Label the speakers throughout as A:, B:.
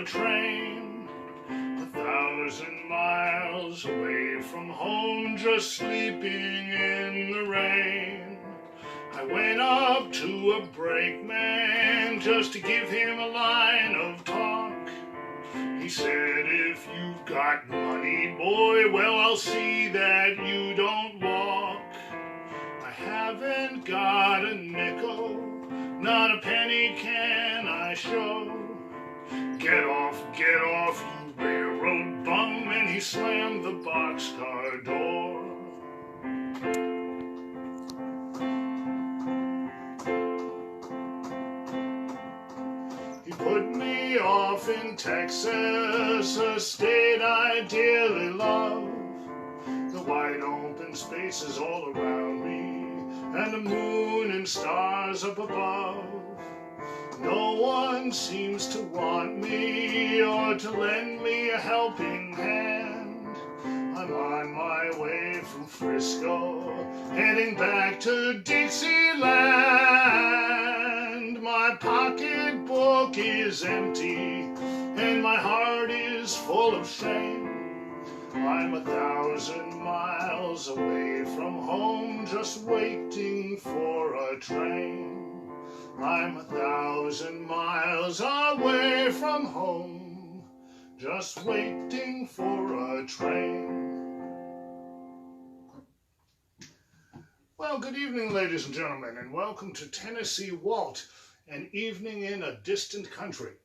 A: a train, 1,000 miles away from home, just sleeping in the rain. I went up to a brakeman just to give him a line of talk. He said, if you've got money, boy, well, I'll see that you don't walk. I haven't got a nickel, not a penny can I show. Get off, you railroad bum, and he slammed the boxcar door. He put me off in Texas, a state I dearly love. The wide open spaces all around me, and the moon and stars up above. No one seems to want me or to lend me a helping hand. I'm on my way from Frisco, heading back to Dixieland. My pocketbook is empty, and my heart is full of shame. I'm 1,000 miles away from home, just waiting for a train. I'm 1,000 miles away from home, just waiting for a train. Well, good evening, ladies and gentlemen, and welcome to Tennessee Walt, an evening in a distant country.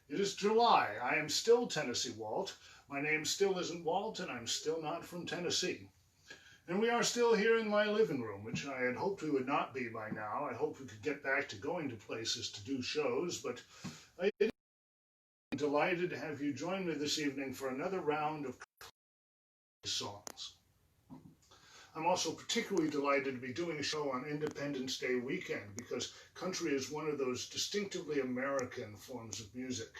A: It is July. I am still Tennessee Walt. My name still isn't Walt, and I'm still not from Tennessee. And we are still here in my living room, which I had hoped we would not be by now. I hoped we could get back to going to places to do shows, but I'm delighted to have you join me this evening for another round of songs. I'm also particularly delighted to be doing a show on Independence Day weekend because country is one of those distinctively American forms of music.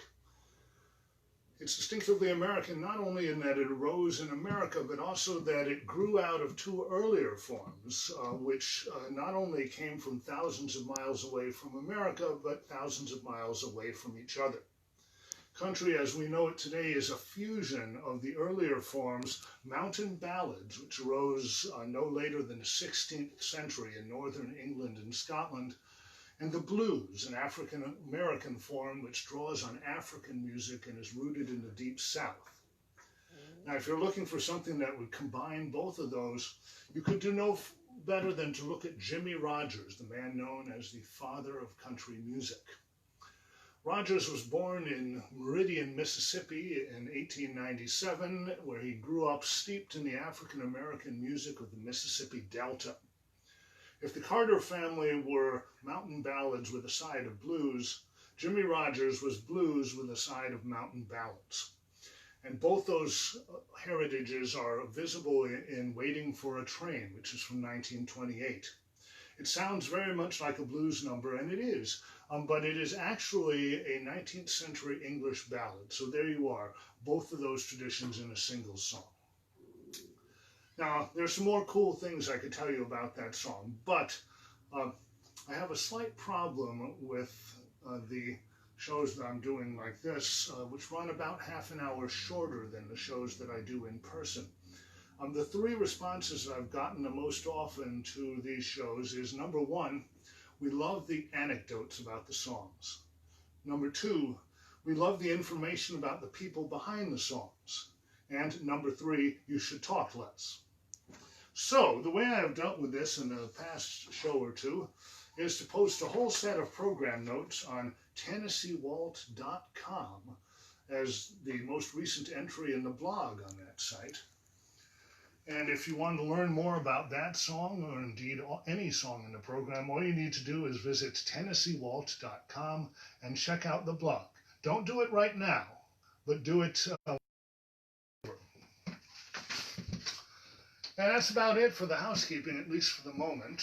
A: It's distinctively American not only in that it arose in America, but also that it grew out of two earlier forms, which not only came from thousands of miles away from America, but thousands of miles away from each other. Country, as we know it today, is a fusion of the earlier forms, mountain ballads, which arose no later than the 16th century in northern England and Scotland, and the blues, an African-American form which draws on African music and is rooted in the Deep South. Now, if you're looking for something that would combine both of those, you could do no better than to look at Jimmie Rodgers, the man known as the father of country music. Rodgers was born in Meridian, Mississippi in 1897, where he grew up steeped in the African-American music of the Mississippi Delta. If the Carter family were mountain ballads with a side of blues, Jimmie Rodgers was blues with a side of mountain ballads. And both those heritages are visible in Waiting for a Train, which is from 1928. It sounds very much like a blues number, and it is, but it is actually a 19th century English ballad. So there you are, both of those traditions in a single song. Now, there's some more cool things I could tell you about that song, but I have a slight problem with the shows that I'm doing like this, which run about half an hour shorter than the shows that I do in person. The three responses that I've gotten the most often to these shows is, number one, we love the anecdotes about the songs. Number two, we love the information about the people behind the songs. And number three, you should talk less. So, the way I have dealt with this in the past show or two is to post a whole set of program notes on TennesseeWalt.com as the most recent entry in the blog on that site. And if you want to learn more about that song, or indeed any song in the program, all you need to do is visit TennesseeWalt.com and check out the blog. Don't do it right now, but do it And that's about it for the housekeeping, at least for the moment.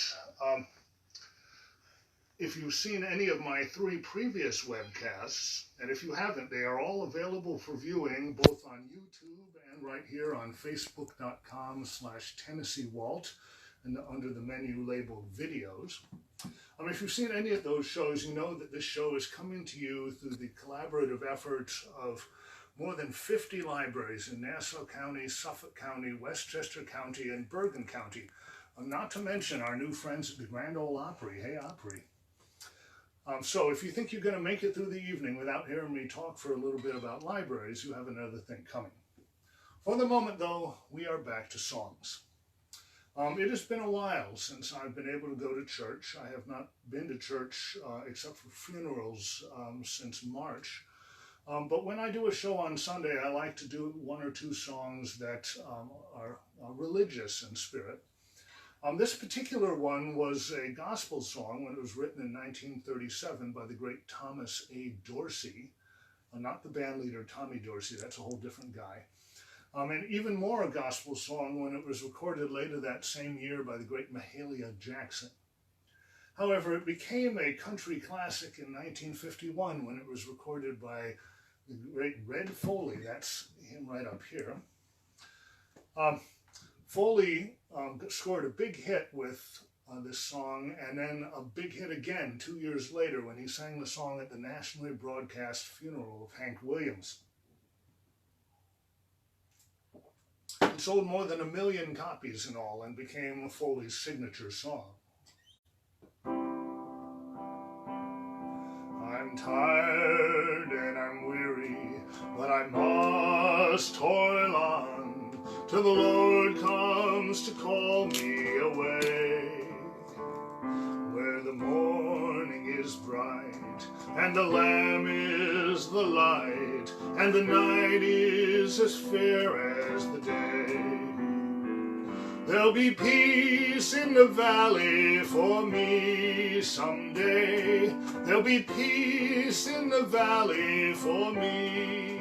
A: If you've seen any of my three previous webcasts, and if you haven't, they are all available for viewing both on YouTube and right here on Facebook.com/TennesseeWalt. and under the menu labeled videos. If you've seen any of those shows, you know that this show is coming to you through the collaborative efforts of more than 50 libraries in Nassau County, Suffolk County, Westchester County, and Bergen County. Not to mention our new friends at the Grand Ole Opry. Hey, Opry. So if you think you're going to make it through the evening without hearing me talk for a little bit about libraries, you have another thing coming. For the moment, though, we are back to songs. It has been a while since I've been able to go to church. I have not been to church except for funerals since March. But when I do a show on Sunday, I like to do one or two songs that are religious in spirit. This particular one was a gospel song when it was written in 1937 by the great Thomas A. Dorsey. Not the band leader Tommy Dorsey, that's a whole different guy. And even more a gospel song when it was recorded later that same year by the great Mahalia Jackson. However, it became a country classic in 1951 when it was recorded by the great Red Foley. That's him right up here. Foley scored a big hit with this song, and then a big hit again 2 years later when he sang the song at the nationally broadcast funeral of Hank Williams. It sold more than 1 million copies in all and became Foley's signature song. I'm tired and I'm weary, but I must toil on till the Lord comes to call me away. Where the morning is bright and the Lamb is the light and the night is as fair as the day. There'll be peace in the valley for me someday. There'll be peace in the valley for me.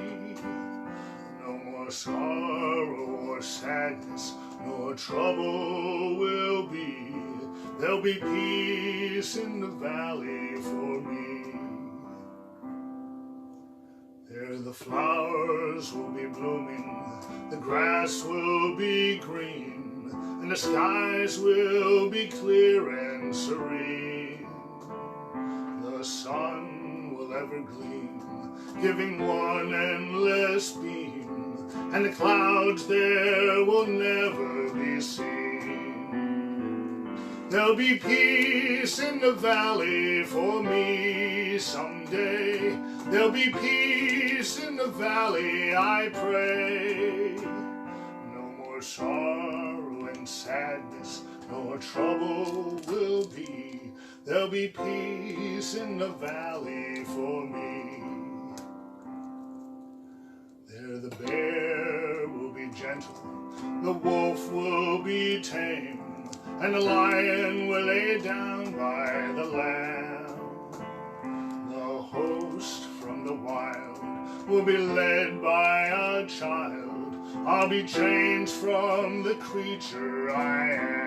A: No more sorrow or sadness, nor trouble will be. There'll be peace in the valley for me. There the flowers will be blooming, the grass will be green, and the skies will be clear and serene. The sun will ever gleam, giving one endless beam, and the clouds there will never be seen. There'll be peace in the valley for me someday. There'll be peace in the valley, I pray. No more sorrow and sadness, nor trouble will be. There'll be peace in the valley for me. There the bear will be gentle, the wolf will be tame, and the lion will lay down by the lamb. The host from the wild will be led by a child. I'll be changed from the creature I am.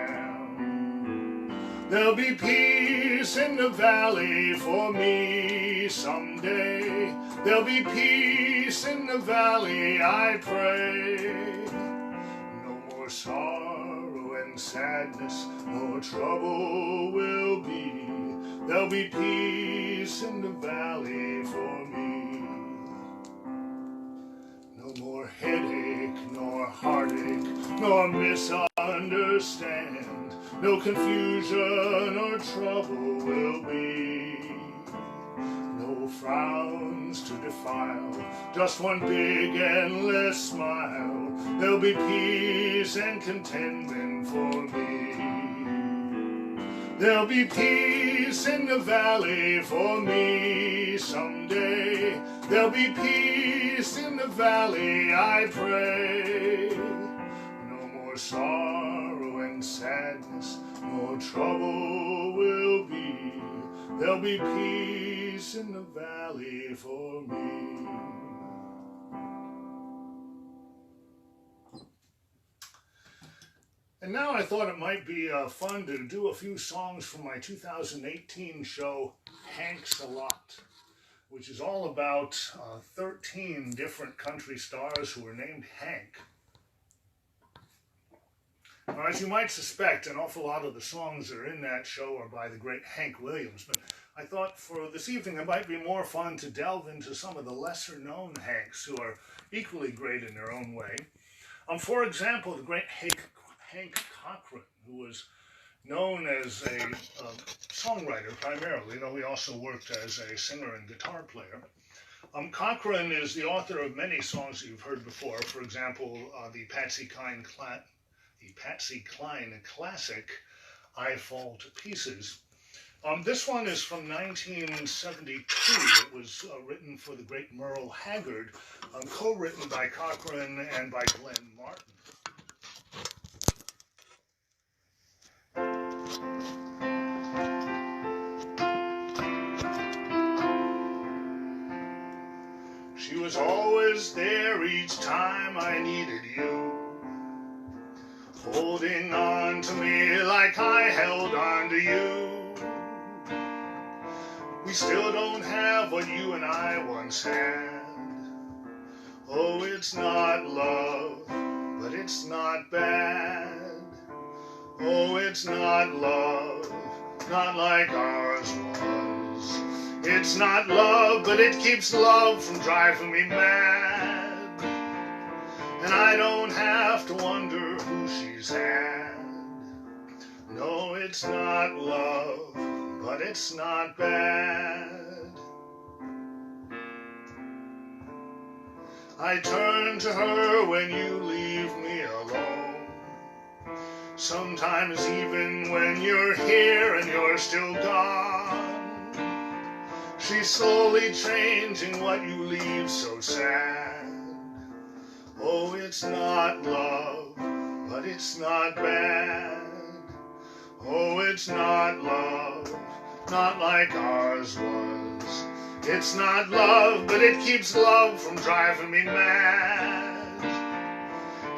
A: There'll be peace in the valley for me someday. There'll be peace in the valley, I pray. No more sorrow and sadness, nor trouble will be. There'll be peace in the valley for me. No more headache, nor heartache, nor misunderstand. No confusion or trouble will be. No frowns to defile, just one big endless smile. There'll be peace and contentment for me. There'll be peace in the valley for me someday. There'll be peace in the valley, I pray. No more sorrow and sadness, nor trouble will be. There'll be peace in the valley for me. And now I thought it might be fun to do a few songs from my 2018 show, Hank's a Lot, which is all about 13 different country stars who were named Hank. Now, as you might suspect, an awful lot of the songs that are in that show are by the great Hank Williams, but I thought for this evening it might be more fun to delve into some of the lesser-known Hanks who are equally great in their own way. For example, the great Hank Cochran, who was known as a songwriter primarily, though he also worked as a singer and guitar player. Cochran is the author of many songs that you've heard before. For example, the Patsy Cline classic, I Fall to Pieces. This one is from 1972. It was written for the great Merle Haggard, co-written by Cochran and by Glenn Martin. She was always there each time I needed you, holding on to me like I held on to you. We still don't have what you and I once had. Oh, it's not love, but it's not bad. Oh, it's not love, not like ours was. It's not love, but it keeps love from driving me mad. And I don't have to wonder who she's had. No, it's not love, but it's not bad. I turn to her when you leave me alone. Sometimes even when you're here and you're still gone. She's slowly changing what you leave so sad. Oh, it's not love, but it's not bad. Oh, it's not love, not like ours was. It's not love, but it keeps love from driving me mad.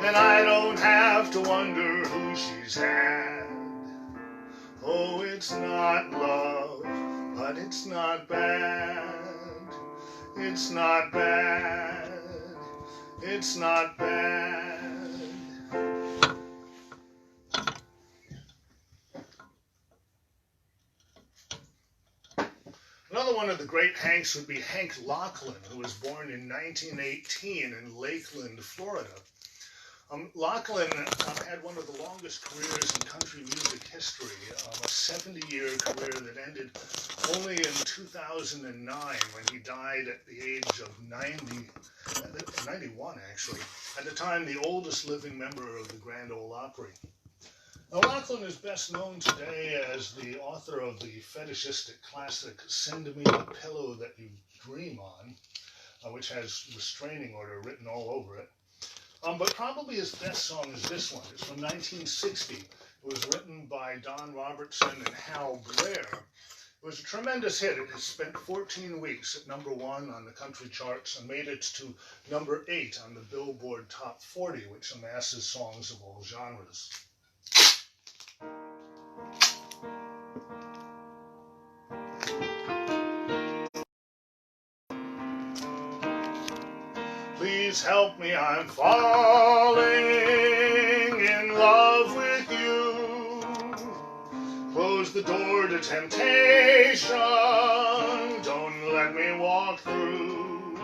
A: And I don't have to wonder who she's had. Oh, it's not love, but it's not bad. It's not bad. It's not bad. Another one of the great Hanks would be Hank Locklin, who was born in 1918 in Lakeland, Florida. Locklin had one of the longest careers in country music history, a 70-year career that ended only in 2009 when he died at the age of 91 actually, at the time the oldest living member of the Grand Ole Opry. Now, Locklin is best known today as the author of the fetishistic classic Send Me a Pillow That You Dream On, which has restraining order written all over it. But probably his best song is this one. It's from 1960. It was written by Don Robertson and Hal Blair. It was a tremendous hit. It has spent 14 weeks at number 1 on the country charts and made it to number 8 on the Billboard Top 40, which amasses songs of all genres. Please help me, I'm falling in love with you. Close the door to temptation, don't let me walk through.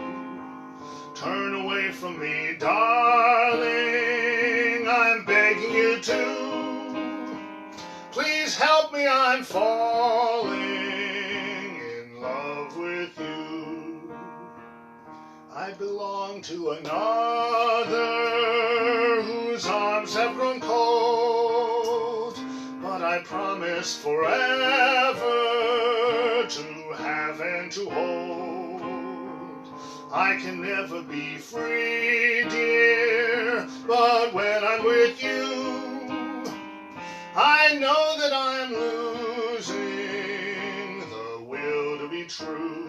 A: Turn away from me, darling, I'm begging you to. Please help me, I'm falling in love with you. I belong to another whose arms have grown cold, but I promise forever to have and to hold. I can never be free, dear, but when I'm with you, I know that I'm losing the will to be true.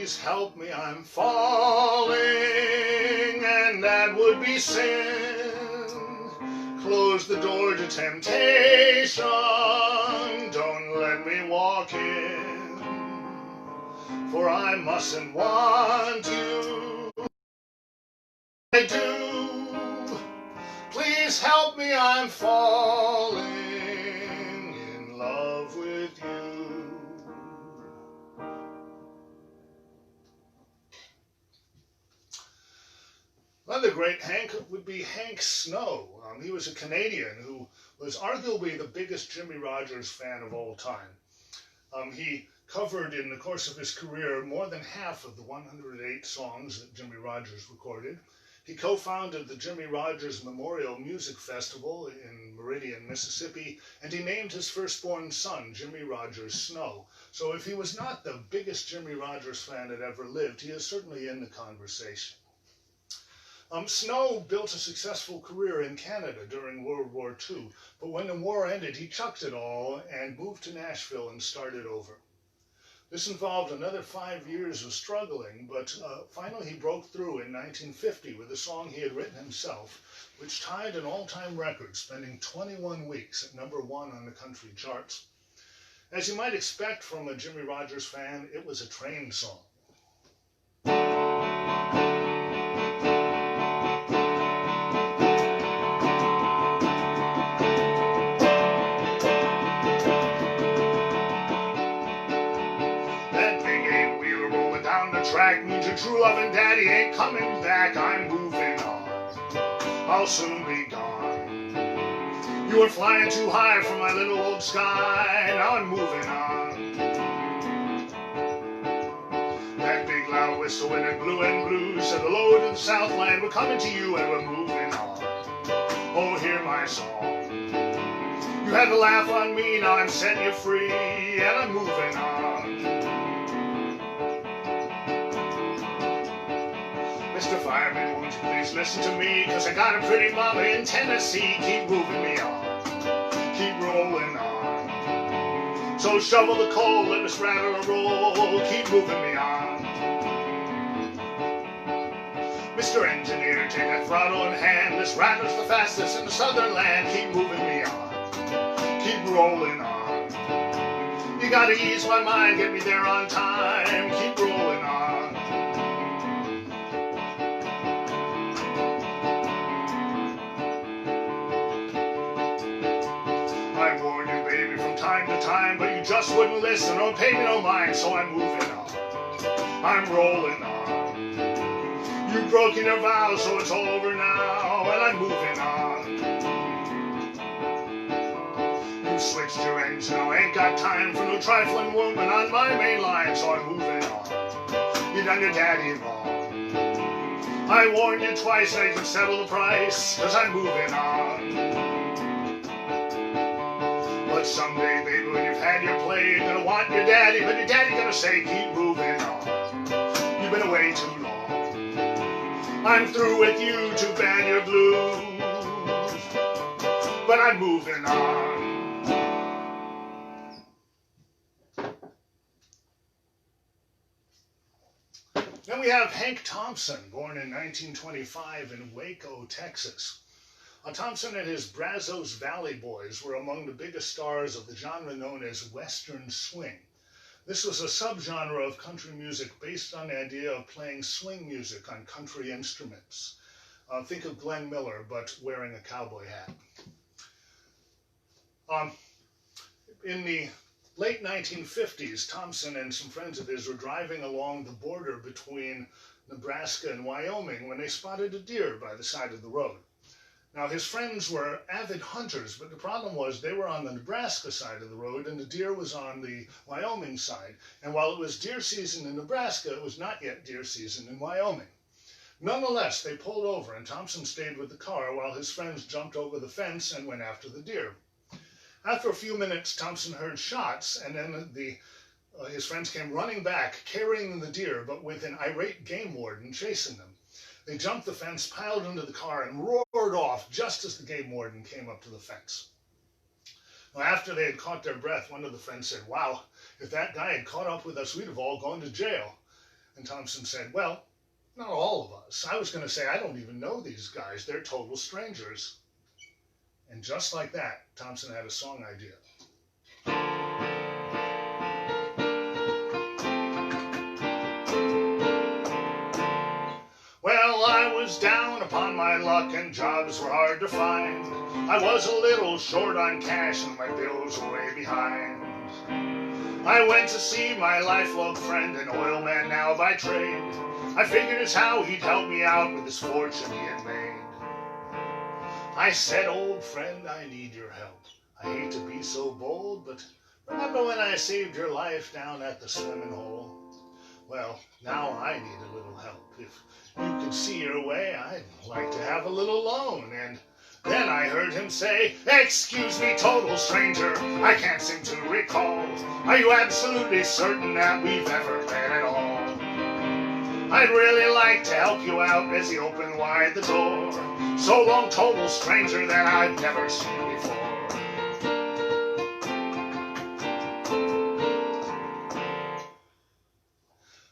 A: please help me, I'm falling, and that would be sin. Close the door to temptation, don't let me walk in, for I mustn't want you. I do, please help me, I'm falling in love with you. Another great Hank would be Hank Snow. He was a Canadian who was arguably the biggest Jimmie Rodgers fan of all time. He covered in the course of his career more than half of the 108 songs that Jimmie Rodgers recorded. He co-founded the Jimmie Rodgers Memorial Music Festival in Meridian, Mississippi, and he named his firstborn son Jimmie Rodgers Snow. So if he was not the biggest Jimmie Rodgers fan that ever lived, he is certainly in the conversation. Snow built a successful career in Canada during World War II, but when the war ended, he chucked it all and moved to Nashville and started over. This involved another 5 years of struggling, but finally he broke through in 1950 with a song he had written himself, which tied an all-time record, spending 21 weeks at #1 on the country charts. As you might expect from a Jimmie Rodgers fan, it was a train song. Track means your true loving daddy ain't coming back. I'm moving on, I'll soon be gone. You were flying too high for my little old sky. Now I'm moving on. That big loud whistle when it blew and blew said the load of the Southland, we're coming to you and we're moving on. Oh, hear my song. You had to laugh on me, now I'm setting you free and I'm moving on. Mr. Fireman, won't you please listen to me, 'cause I got a pretty mama in Tennessee. Keep moving me on, keep rolling on. So shovel the coal, let us rattle and roll, keep moving me on. Mr. Engineer, take that throttle in hand, this rattle's the fastest in the southern land. Keep moving me on, keep rolling on. You gotta ease my mind, get me there on time, keep rolling on. I warned you, baby, from time to time, but you just wouldn't listen or pay me no mind, so I'm moving on. I'm rolling on. You've broken your vows, so it's all over now, and I'm moving on. You switched your engine, I ain't got time for no trifling woman on my main line, so I'm moving on. You done your daddy wrong. I warned you twice, now you can settle the price, 'cause I'm moving on. But someday, baby, when you've had your play, you're gonna want your daddy, but your daddy gonna say, keep moving on. You've been away too long. I'm through with you, too bad you're blue. But I'm moving on. Then we have Hank Thompson, born in 1925 in Waco, Texas. Thompson and his Brazos Valley Boys were among the biggest stars of the genre known as Western Swing. This was a subgenre of country music based on the idea of playing swing music on country instruments. Think of Glenn Miller, but wearing a cowboy hat. In the late 1950s, Thompson and some friends of his were driving along the border between Nebraska and Wyoming when they spotted a deer by the side of the road. Now, his friends were avid hunters, but the problem was they were on the Nebraska side of the road and the deer was on the Wyoming side. And while it was deer season in Nebraska, it was not yet deer season in Wyoming. Nonetheless, they pulled over and Thompson stayed with the car while his friends jumped over the fence and went after the deer. After a few minutes, Thompson heard shots, and then his friends came running back, carrying the deer, but with an irate game warden chasing them. They jumped the fence, piled into the car, and roared off just as the game warden came up to the fence. Now, after they had caught their breath, one of the friends said, "Wow, if that guy had caught up with us, we'd have all gone to jail." And Thompson said, well, not all of us. I was going to say, I don't even know these guys. They're total strangers. And just like that, Thompson had a song idea. Well, I was down upon my luck and jobs were hard to find. I was a little short on cash and my bills were way behind. I went to see my lifelong friend, an oil man now by trade. I figured as how he'd help me out with this fortune he had made. I said, old friend, I need your help. I hate to be so bold, but remember when I saved your life down at the swimming hole? Well, now I need a little help. If you could see your way, I'd like to have a little loan. And then I heard him say, excuse me, total stranger, I can't seem to recall. Are you absolutely certain that we've ever met at all? I'd really like to help you out as he opened wide the door. So long, total stranger that I've never seen before.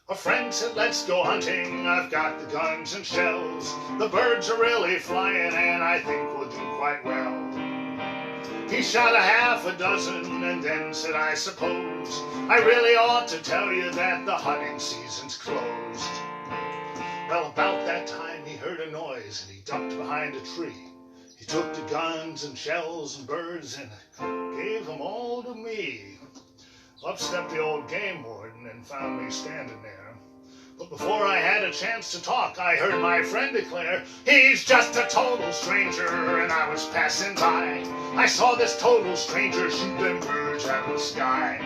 A: A friend said, let's go hunting, I've got the guns and shells. The birds are really flying and I think we'll do quite well. He shot a half a dozen and then said, I suppose I really ought to tell you that the hunting season's closed. Well, about that time he heard a noise and he ducked behind a tree. He took the guns and shells and birds and gave them all to me. Up stepped the old game warden and found me standing there. But before I had a chance to talk, I heard my friend declare, he's just a total stranger, and I was passing by. I saw this total stranger shoot them birds out of the sky.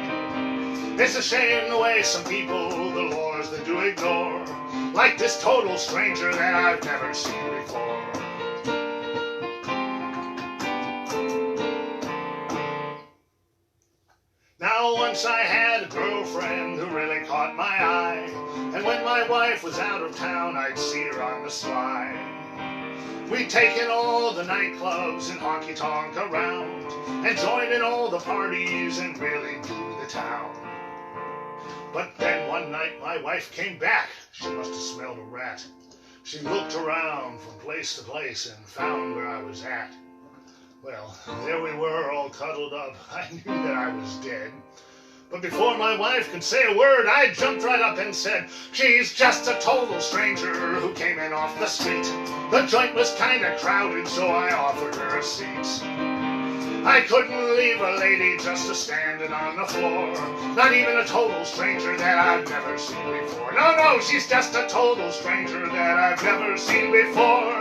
A: It's a shame the way some people, the laws they do ignore, like this total stranger that I've never seen before. Now once I had a girlfriend who really caught my eye, and when my wife was out of town I'd see her on the sly. We'd taken all the nightclubs and honky-tonk around, and joined in all the parties and really do the town. But then one night my wife came back, she must have smelled a rat. She looked around from place to place and found where I was at. Well, there we were, all cuddled up. I knew that I was dead. But before my wife could say a word, I jumped right up and said, she's just a total stranger who came in off the street. The joint was kinda crowded, so I offered her a seat. I couldn't leave a lady just a-standing on the floor. Not even a total stranger that I've never seen before. No, she's just a total stranger that I've never seen before.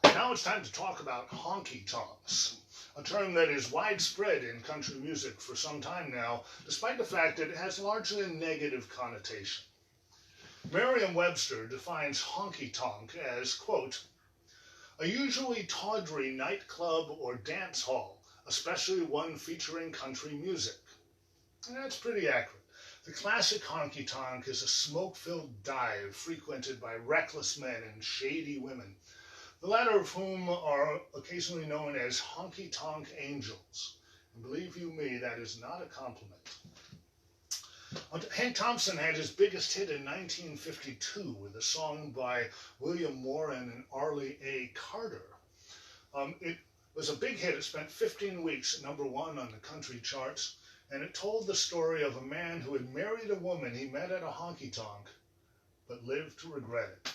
A: Now it's time to talk about honky-tonks, a term that is widespread in country music for some time now, despite the fact that it has largely a negative connotation. Merriam-Webster defines honky-tonk as, quote, a usually tawdry nightclub or dance hall, especially one featuring country music. And that's pretty accurate. The classic honky-tonk is a smoke-filled dive frequented by reckless men and shady women, the latter of whom are occasionally known as honky-tonk angels. And believe you me, that is not a compliment. Hank Thompson had his biggest hit in 1952 with a song by William Warren and Arlie A. Carter. It was a big hit. It spent 15 weeks at #1 on the country charts, and it told the story of a man who had married a woman he met at a honky-tonk, but lived to regret it.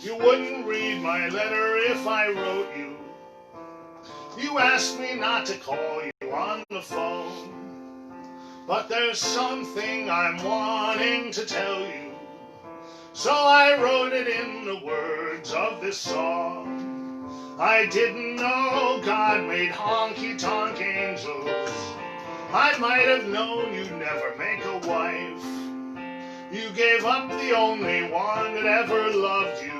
A: You wouldn't read my letter if I wrote you. You asked me not to call you on the phone. But there's something I'm wanting to tell you, so I wrote it in the words of this song. I didn't know God made honky-tonk angels. I might have known you'd never make a wife. You gave up the only one that ever loved you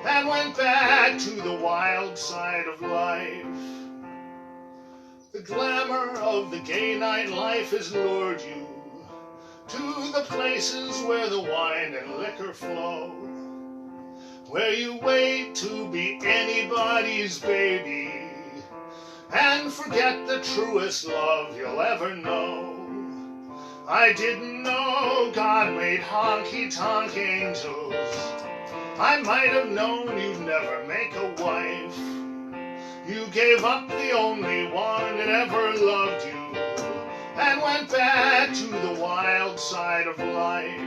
A: and went back to the wild side of life. The glamour of the gay nightlife has lured you to the places where the wine and liquor flow, where you wait to be anybody's baby and forget the truest love you'll ever know. I didn't know God made honky-tonk angels. I might have known you'd never make a wife. You gave up the only one that ever loved you and went back to the wild side of life.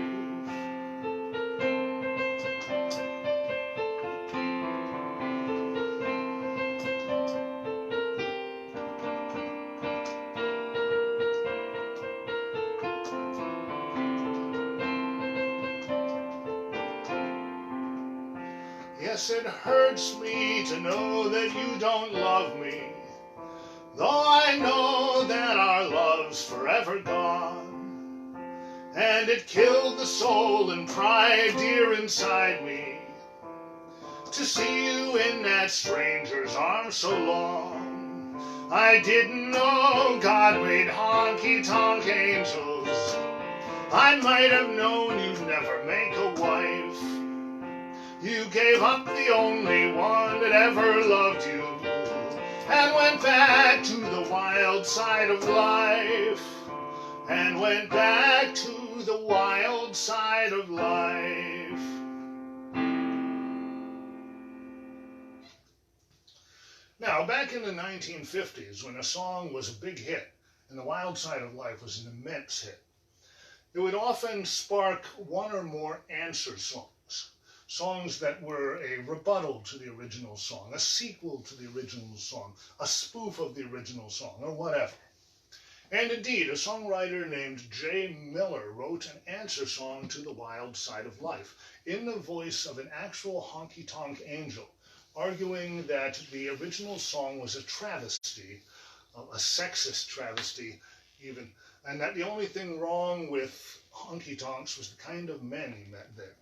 A: Yes, it hurts me to know that you don't love me, though I know that our love's forever gone. And it killed the soul and pride dear inside me to see you in that stranger's arms so long. I didn't know God made honky-tonk angels. I might have known you'd never make a wife. You gave up the only one that ever loved you and went back to the wild side of life. And went back to the wild side of life. Now, back in the 1950s, when a song was a big hit and the wild side of life was an immense hit, it would often spark one or more answer songs. Songs that were a rebuttal to the original song, a sequel to the original song, a spoof of the original song, or whatever. And indeed, a songwriter named J. Miller wrote an answer song to The Wild Side of Life in the voice of an actual honky-tonk angel, arguing that the original song was a travesty, a sexist travesty even, and that the only thing wrong with honky-tonks was the kind of men he met there.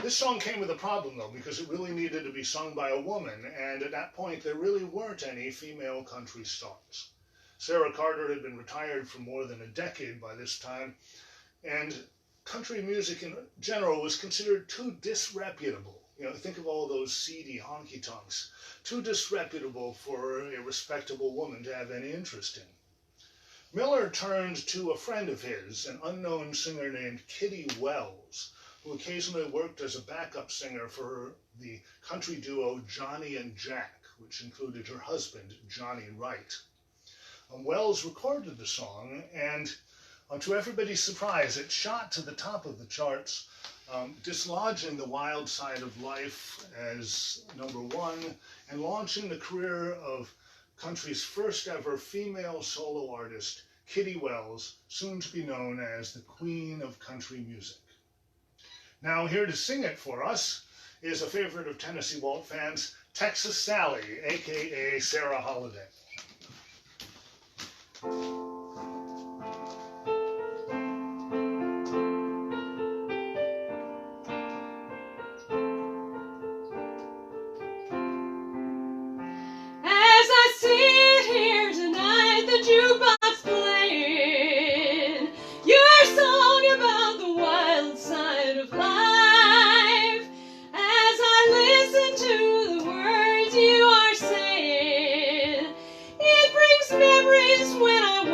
A: This song came with a problem, though, because it really needed to be sung by a woman, and at that point there really weren't any female country stars. Sarah Carter had been retired for more than a decade by this time, and country music in general was considered too disreputable. You know, think of all those seedy honky-tonks. Too disreputable for a respectable woman to have any interest in. Miller turned to a friend of his, an unknown singer named Kitty Wells, who occasionally worked as a backup singer for the country duo Johnny and Jack, which included her husband, Johnny Wright. Wells recorded the song, and to everybody's surprise, it shot to the top of the charts, dislodging The Wild Side of Life as #1 and launching the career of country's first ever female solo artist, Kitty Wells, soon to be known as the Queen of Country Music. Now, here to sing it for us is a favorite of Tennessee Walt fans, Texas Sally, a.k.a. Sarah Holiday.
B: As I sit here tonight, the jukebox playing your song about the wild side of life. As I listen to the words you are saying, it brings memories when I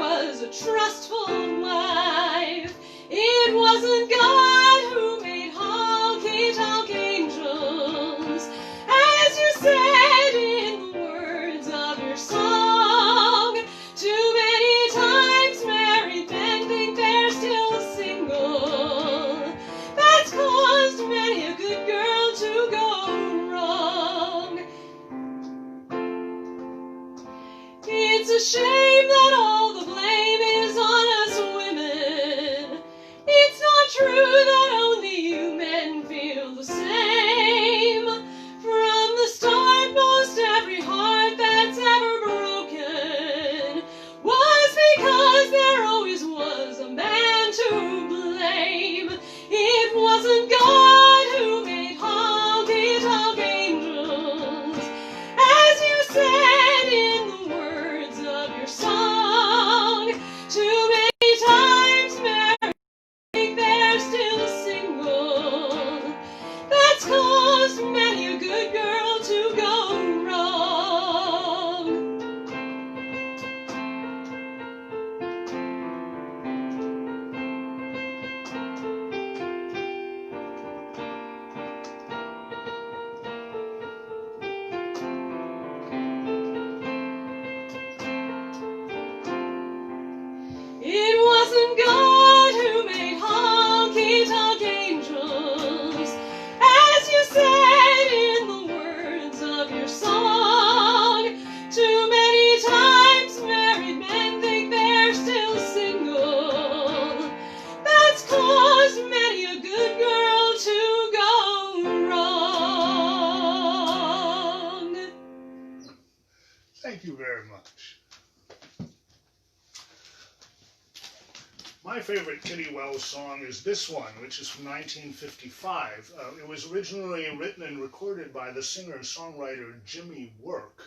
A: My favorite Kitty Wells song is this one, which is from 1955. It was originally written and recorded by the singer-songwriter Jimmy Work,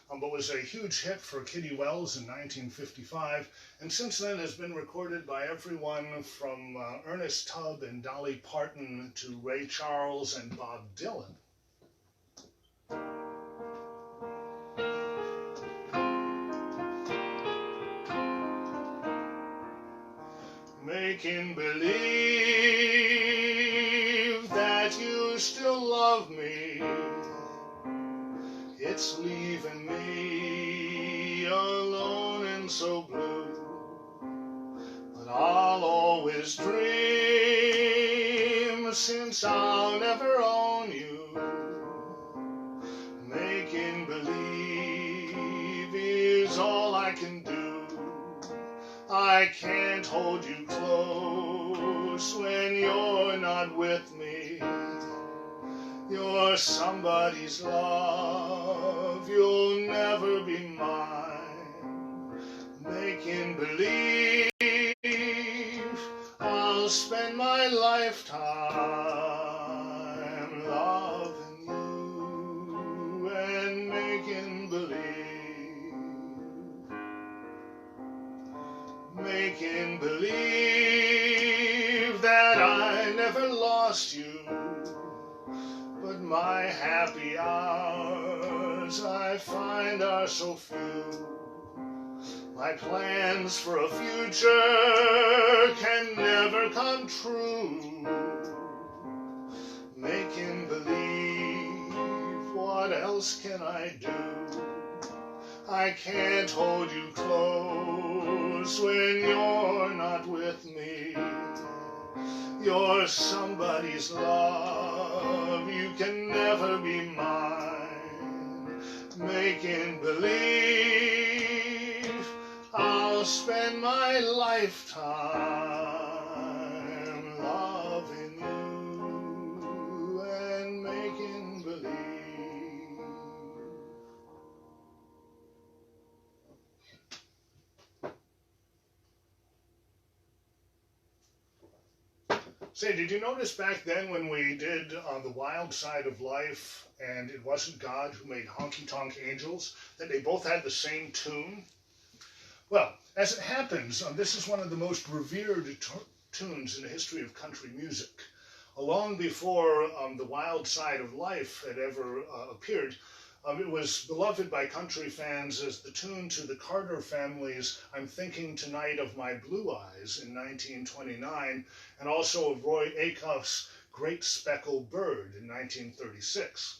A: but was a huge hit for Kitty Wells in 1955, and since then has been recorded by everyone from Ernest Tubb and Dolly Parton to Ray Charles and Bob Dylan. Making believe that you still love me, it's leaving me alone and so blue. But I'll always dream, since I'll never own you. Making believe is all I can do. I can't hold you close when you're not with me. You're somebody's love, you'll never be mine. Making believe I'll spend my lifetime loving you and making believe. Making believe that I never lost you, but my happy hours I find are so few. My plans for a future can never come true. Making believe, what else can I do? I can't hold you close when you're not with me. You're somebody's love, you can never be mine. Making believe I'll spend my lifetime loving you and making believe. Say, did you notice back then when we did The Wild Side of Life and It Wasn't God Who Made Honky Tonk Angels, that they both had the same tune? Well, as it happens, this is one of the most revered tunes in the history of country music. Long before The Wild Side of Life had ever appeared, it was beloved by country fans as the tune to the Carter family's I'm Thinking Tonight of My Blue Eyes in 1929, and also of Roy Acuff's Great Speckled Bird in 1936.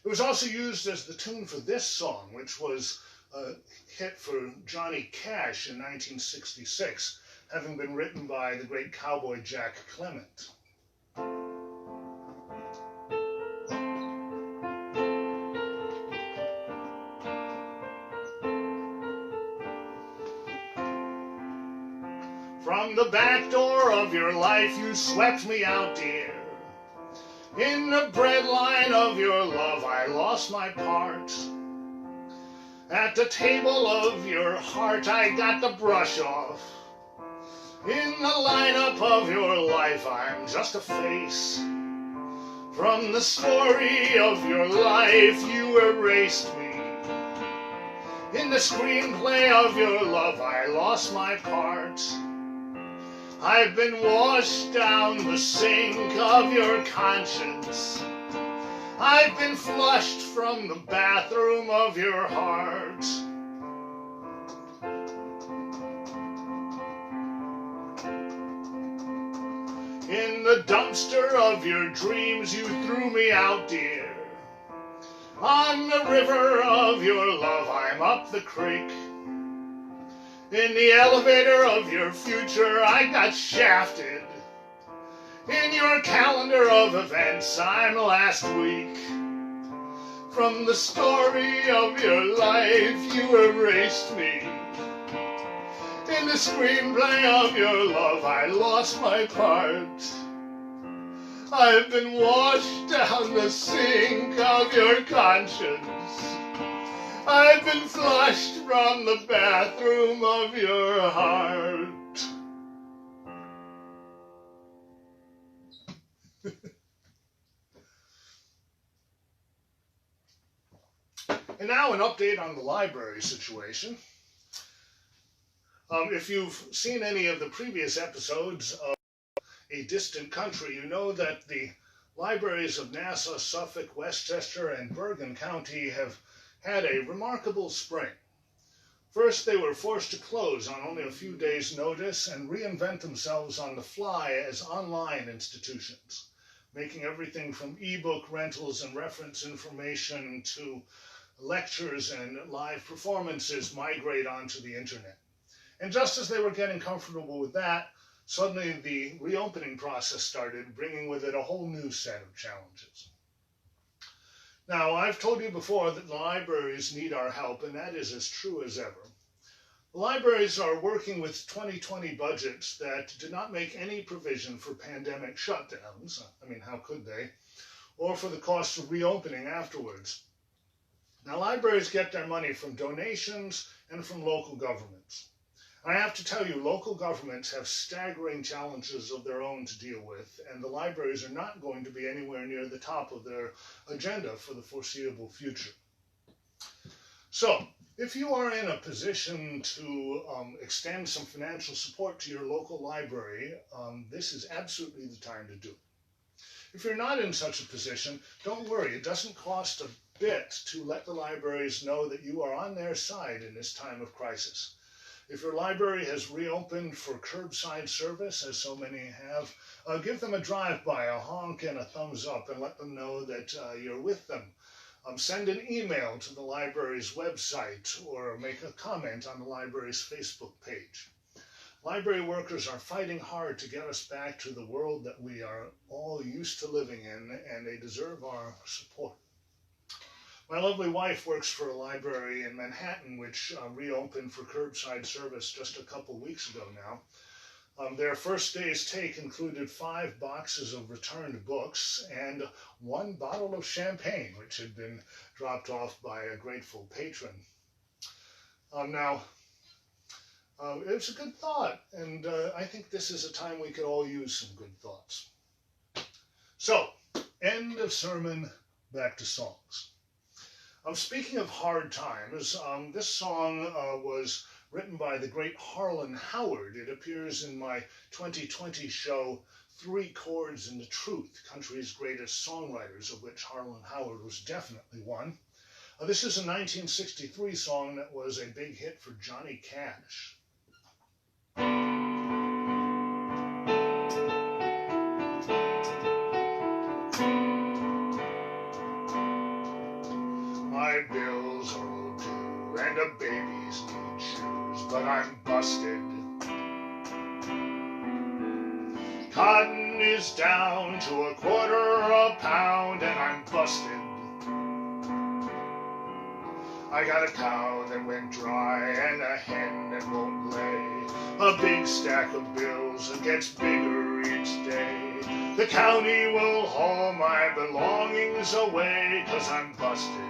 A: It was also used as the tune for this song, which was a hit for Johnny Cash in 1966, having been written by the great cowboy Jack Clement. From the back door of your life you swept me out, dear. In the breadline of your love I lost my part. At the table of your heart I got the brush off. In the lineup of your life I'm just a face. From the story of your life you erased me. In the screenplay of your love I lost my part. I've been washed down the sink of your conscience. I've been flushed from the bathroom of your heart. In the dumpster of your dreams you threw me out, dear. On the river of your love I'm up the creek. In the elevator of your future I got shafted. In your calendar of events I'm last week. From the story of your life you erased me. In the screenplay of your love I lost my part. I've been washed down the sink of your conscience. I've been flushed from the bathroom of your heart. an update on the library situation. If you've seen any of the previous episodes of A Distant Country, you know that the libraries of Nassau, Suffolk, Westchester, and Bergen County have had a remarkable spring. First, they were forced to close on only a few days' notice and reinvent themselves on the fly as online institutions, making everything from e-book rentals and reference information to lectures and live performances migrate onto the internet. And just as they were getting comfortable with that, suddenly the reopening process started, bringing with it a whole new set of challenges. Now, I've told you before that the libraries need our help, and that is as true as ever. The libraries are working with 2020 budgets that did not make any provision for pandemic shutdowns. I mean, how could they? Or for the cost of reopening afterwards. Now, libraries get their money from donations and from local governments. I have to tell you, local governments have staggering challenges of their own to deal with, and the libraries are not going to be anywhere near the top of their agenda for the foreseeable future. So, if you are in a position to extend some financial support to your local library, this is absolutely the time to do it. If you're not in such a position, don't worry. It doesn't cost a bit to let the libraries know that you are on their side in this time of crisis. If your library has reopened for curbside service, as so many have, give them a drive-by, a honk, and a thumbs up, and let them know that you're with them. Send an email to the library's website or make a comment on the library's Facebook page. Library workers are fighting hard to get us back to the world that we are all used to living in, and they deserve our support. My lovely wife works for a library in Manhattan, which reopened for curbside service just a couple weeks ago now. Their first day's take included 5 boxes of returned books and 1 bottle of champagne, which had been dropped off by a grateful patron. It's a good thought, and I think this is a time we could all use some good thoughts. So, end of sermon, back to songs. Speaking of hard times, this song was written by the great Ferlon Huskey. It appears in my 2020 show, 3 Chords and the Truth, Country's Greatest Songwriters, of which Ferlon Huskey was definitely one. This is a 1963 song that was a big hit for Johnny Cash. My bills are all due and the babies need shoes, but I'm busted. Cotton is down to $0.25 a pound and I'm busted. I got a cow that went dry and a hen that won't lay. A big stack of bills that gets bigger each day. The county will haul my belongings away 'cause I'm busted.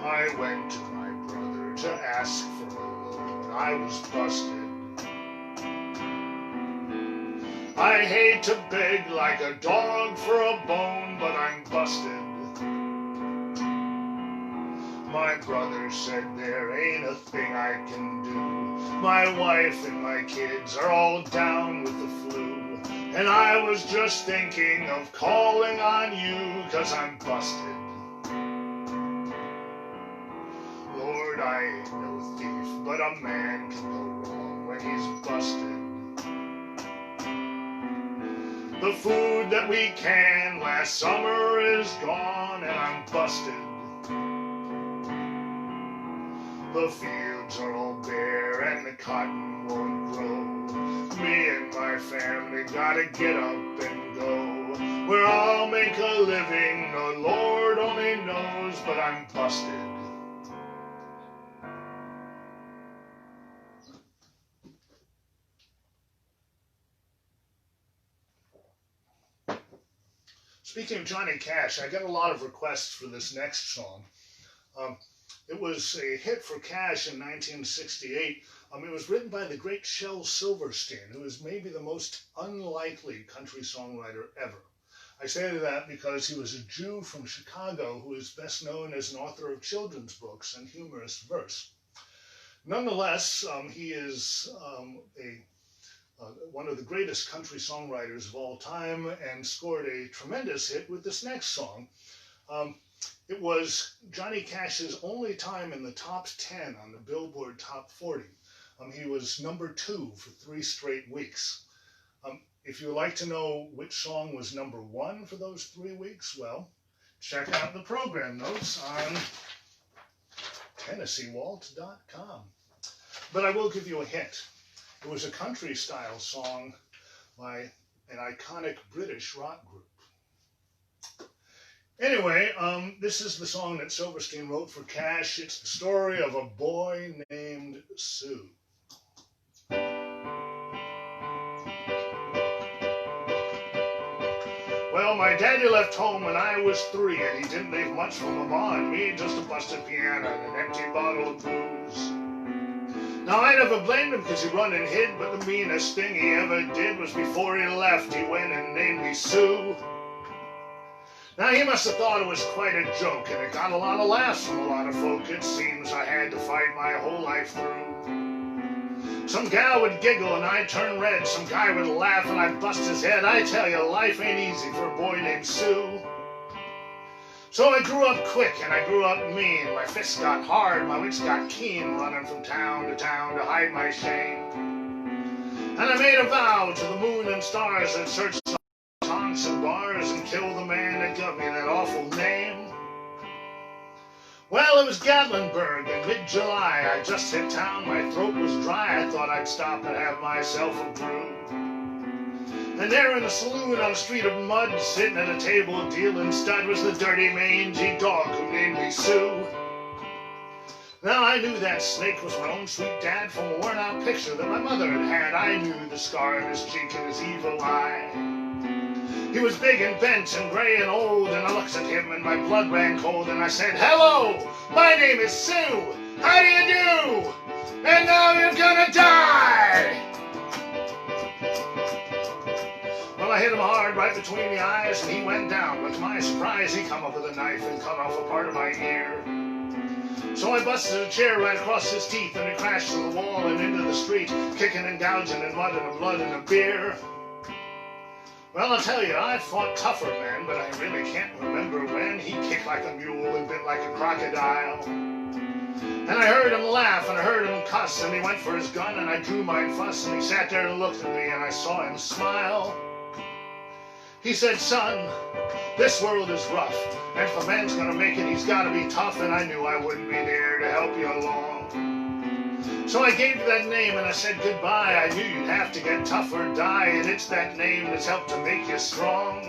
A: I went to my brother to ask for a loan. I was busted. I hate to beg like a dog for a bone, but I'm busted. My brother said there ain't a thing I can do. My wife and my kids are all down with the flu. And I was just thinking of calling on you 'cause I'm busted. Lord, I ain't no thief, but a man can go wrong when he's busted. The food that we canned last summer is gone and I'm busted. The fields are all bare and the cotton won't grow. Me and my family gotta get up and go. Where I'll make a living, the Lord only knows, but I'm busted. Speaking of Johnny Cash, I got a lot of requests for this next song. It was a hit for Cash in 1968. It was written by the great Shel Silverstein, who is maybe the most unlikely country songwriter ever. I say that because he was a Jew from Chicago who is best known as an author of children's books and humorous verse. Nonetheless, he is one of the greatest country songwriters of all time and scored a tremendous hit with this next song. It was Johnny Cash's only time in the top 10 on the Billboard Top 40. He was number 2 for 3 straight weeks. If you'd like to know which song was number 1 for those 3 weeks, well, check out the program notes on TennesseeWalt.com. But I will give you a hint. It was a country-style song by an iconic British rock group. Anyway, this is the song that Silverstein wrote for Cash. It's the story of a boy named Sue. Well, my daddy left home when I was 3, and he didn't leave much for Mama and me, just a busted piano and an empty bottle of booze. Now, I never blamed him because he run and hid, but the meanest thing he ever did was before he left, he went and named me Sue. Now, he must have thought it was quite a joke, and it got a lot of laughs from a lot of folk. It seems I had to fight my whole life through. Some gal would giggle and I'd turn red. Some guy would laugh and I'd bust his head. I tell you, life ain't easy for a boy named Sue. So I grew up quick and I grew up mean. My fists got hard, my wits got keen, running from town to hide my shame. And I made a vow to the moon and stars I'd search Thompson bars and kill the man that gave me that awful name. Well, it was Gatlinburg in mid-July. I just hit town, my throat was dry. I thought I'd stop and have myself a brew. And there in a saloon on a street of mud, sitting at a table dealing stud, was the dirty mangy dog who named me Sue. Now I knew that snake was my own sweet dad from a worn-out picture that my mother had had. I knew the scar on his cheek and his evil eye. He was big and bent and gray and old, and I looked at him and my blood ran cold, and I said, "Hello, my name is Sue. How do you do? And now you're gonna die!" Well, I hit him hard right between the eyes, and he went down. But to my surprise, he come up with a knife and cut off a part of my ear. So I busted a chair right across his teeth, and it crashed to the wall and into the street, kicking and gouging and mud and a blood and a beer. Well, I'll tell you, I fought tougher men, but I really can't remember when. He kicked like a mule and bit like a crocodile. And I heard him laugh, and I heard him cuss, and he went for his gun, and I drew mine fuss, and he sat there and looked at me, and I saw him smile. He said, "Son, this world is rough, and if a man's gonna make it, he's gotta be tough," and I knew I wouldn't be there to help you along. So I gave you that name and I said goodbye. I knew you'd have to get tough or die, and it's that name that's helped to make you strong.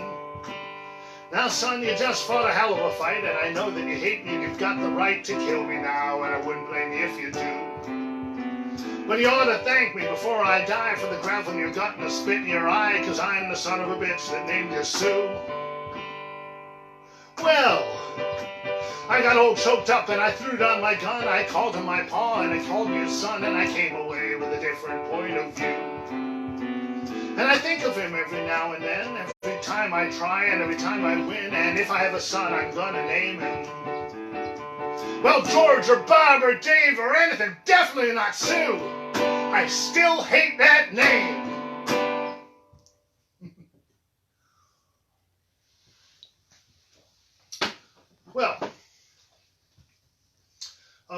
A: Now, son, you just fought a hell of a fight, and I know that you hate me and you've got the right to kill me now, and I wouldn't blame you if you do. But you ought to thank me before I die for the gravel in your gut and the spit in your eye, 'cause I'm the son of a bitch that named you Sue. Well, I got all choked up and I threw down my gun. I called him my pa and he called me his son, and I came away with a different point of view. And I think of him every now and then, every time I try and every time I win. And if I have a son, I'm gonna name him, well, George or Bob or Dave or anything, definitely not Sue. I still hate that name. Well,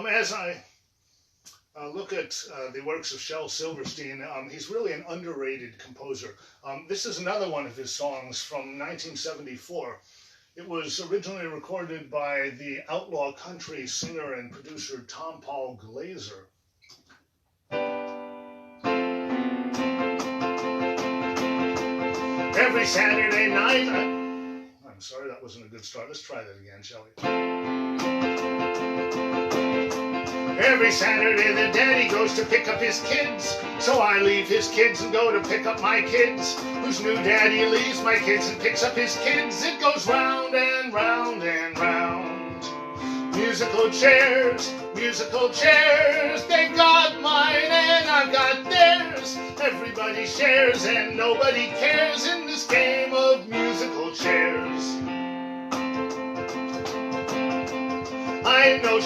A: as I look at the works of Shel Silverstein, he's really an underrated composer. This is another one of his songs from 1974. It was originally recorded by the outlaw country singer and producer Tom Paul Glaser. Every Saturday night, I'm sorry, that wasn't a good start. Let's try that again, shall we? Every Saturday the daddy goes to pick up his kids, so I leave his kids and go to pick up my kids. Whose new daddy leaves my kids and picks up his kids. It goes round and round and round. Musical chairs, they've got mine and I've got theirs. Everybody shares and nobody cares in this game of musical chairs.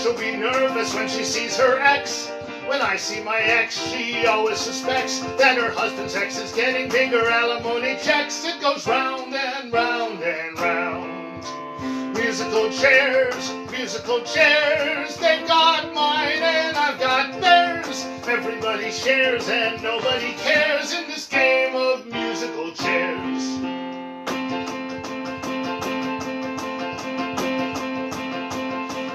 A: She'll be nervous when she sees her ex. When I see my ex, she always suspects that her husband's ex is getting bigger alimony checks. It goes round and round and round. Musical chairs, they've got mine and I've got theirs. Everybody shares and nobody cares in this game of musical chairs.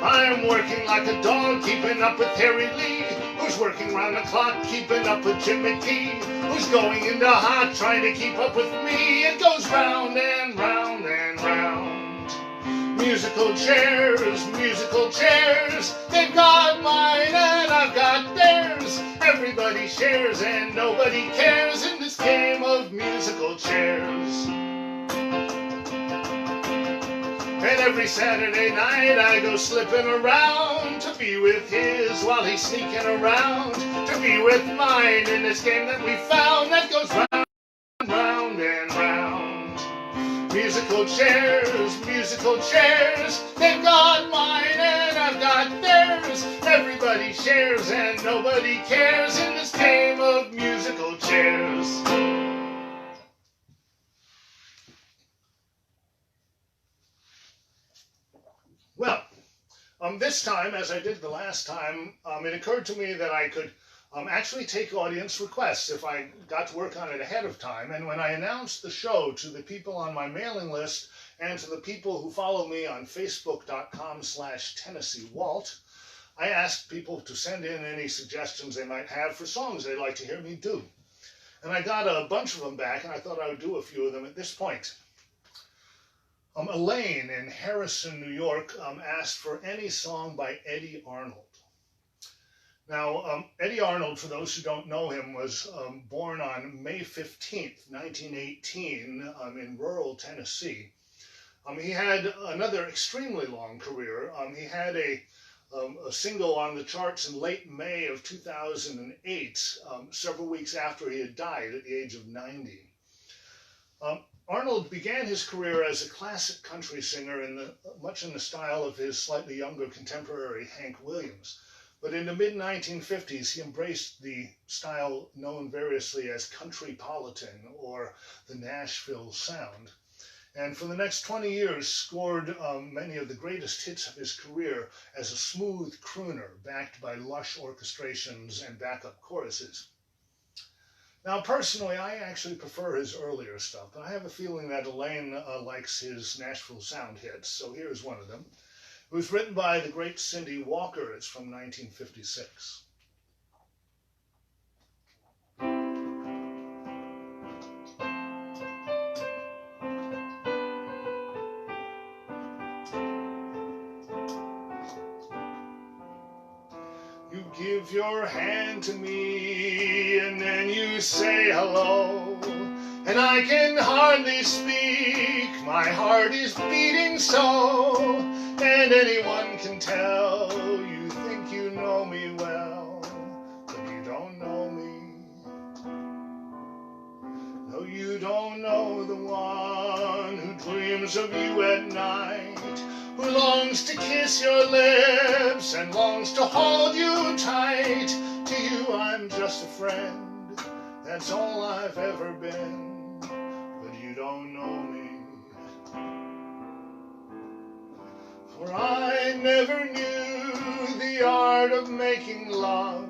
A: I'm working like a dog, keeping up with Harry Lee, who's working round the clock, keeping up with Jim McKee, who's going into hot, trying to keep up with me. It goes round and round and round. Musical chairs, they've got mine and I've got theirs. Everybody shares and nobody cares in this game of musical chairs. And every Saturday night I go slipping around to be with his while he's sneaking around to be with mine in this game that we found that goes round, round and round. Musical chairs, they've got mine and I've got theirs. Everybody shares and nobody cares in this game of musical chairs. Well, this time, as I did the last time, it occurred to me that I could actually take audience requests if I got to work on it ahead of time. And when I announced the show to the people on my mailing list and to the people who follow me on Facebook.com/TennesseeWalt, I asked people to send in any suggestions they might have for songs they'd like to hear me do. And I got a bunch of them back, and I thought I would do a few of them at this point. Elaine in Harrison, New York, asked for any song by Eddy Arnold. Now, Eddy Arnold, for those who don't know him, was born on May 15th, 1918, in rural Tennessee. He had another extremely long career. He had a single on the charts in late May of 2008, several weeks after he had died at the age of 90. Arnold began his career as a classic country singer much in the style of his slightly younger contemporary Hank Williams. But in the mid-1950s, he embraced the style known variously as countrypolitan or the Nashville sound. And for the next 20 years, scored many of the greatest hits of his career as a smooth crooner backed by lush orchestrations and backup choruses. Now, personally, I actually prefer his earlier stuff, but I have a feeling that Elaine likes his Nashville sound hits, so here's one of them. It was written by the great Cindy Walker. It's from 1956. You give your hand to me and then you say hello, and I can hardly speak, my heart is beating so, and anyone can tell you think you know me well, but you don't know me. No, you don't know the one who dreams of you at night, who longs to kiss your lips and longs to hold you tight. To you I'm just a friend, that's all I've ever been, but you don't know me. For I never knew the art of making love,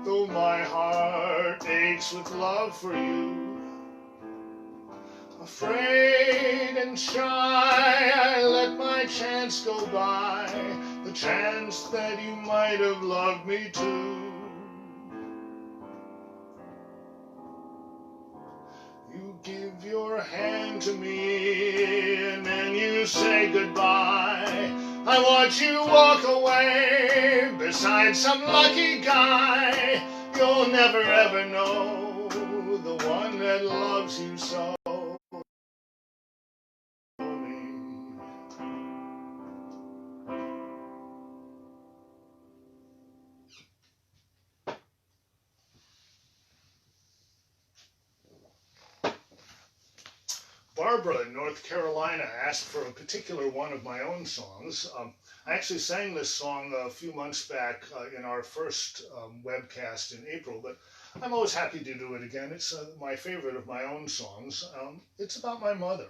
A: though my heart aches with love for you. Afraid and shy, I let my chance go by, the chance that you might have loved me too. You give your hand to me and then you say goodbye. I watch you walk away beside some lucky guy. You'll never ever know the one that loves you so. Barbara in North Carolina asked for a particular one of my own songs. I actually sang this song a few months back in our first webcast in April, but I'm always happy to do it again. It's my favorite of my own songs. It's about my mother.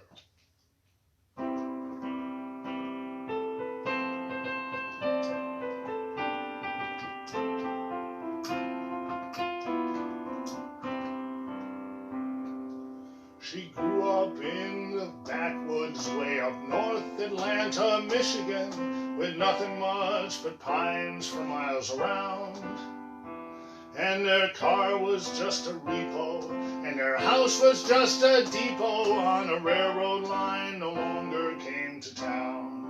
A: She grew up in the backwoods way up North Atlanta, Michigan, with nothing much but pines for miles around. And their car was just a repo, and their house was just a depot on a railroad line no longer came to town.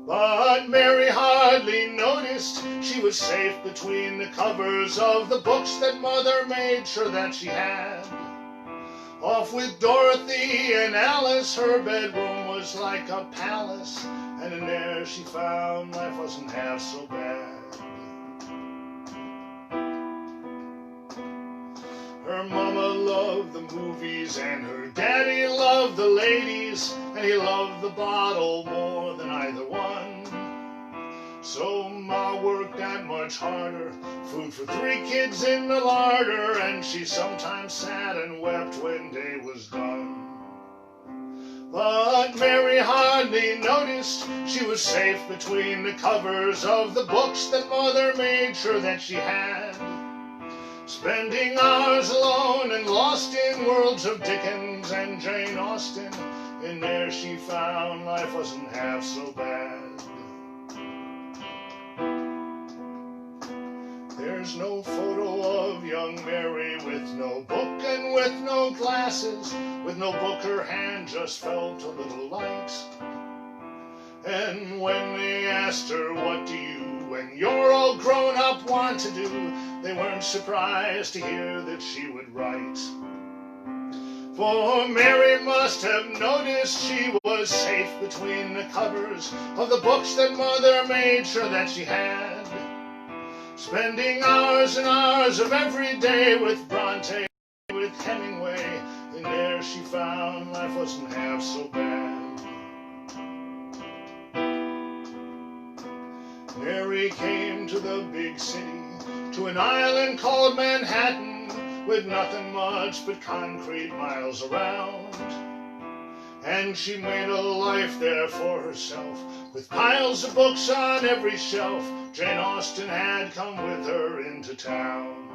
A: But Mary hardly noticed she was safe between the covers of the books that Mother made sure that she had. Off with Dorothy and Alice, her bedroom was like a palace, and in there she found life wasn't half so bad. Her mama loved the movies and her daddy loved the ladies, and he loved the bottle more than either one. So Ma worked that much harder, food for 3 kids in the larder, and she sometimes sat and wept when day was done. But Mary hardly noticed she was safe between the covers of the books that Mother made sure that she had. Spending hours alone and lost in worlds of Dickens and Jane Austen, in there she found life wasn't half so bad. There's no photo of young Mary with no book and with no glasses. With no book her hand just felt a little light. And when they asked her, what do you, when you're all grown up, want to do, they weren't surprised to hear that she would write. For Mary must have noticed she was safe between the covers of the books that Mother made sure that she had. Spending hours and hours of every day with Bronte, with Hemingway, and there she found life wasn't half so bad. Mary came to the big city, to an island called Manhattan, with nothing much but concrete miles around. And she made a life there for herself, with piles of books on every shelf. Jane Austen had come with her into town.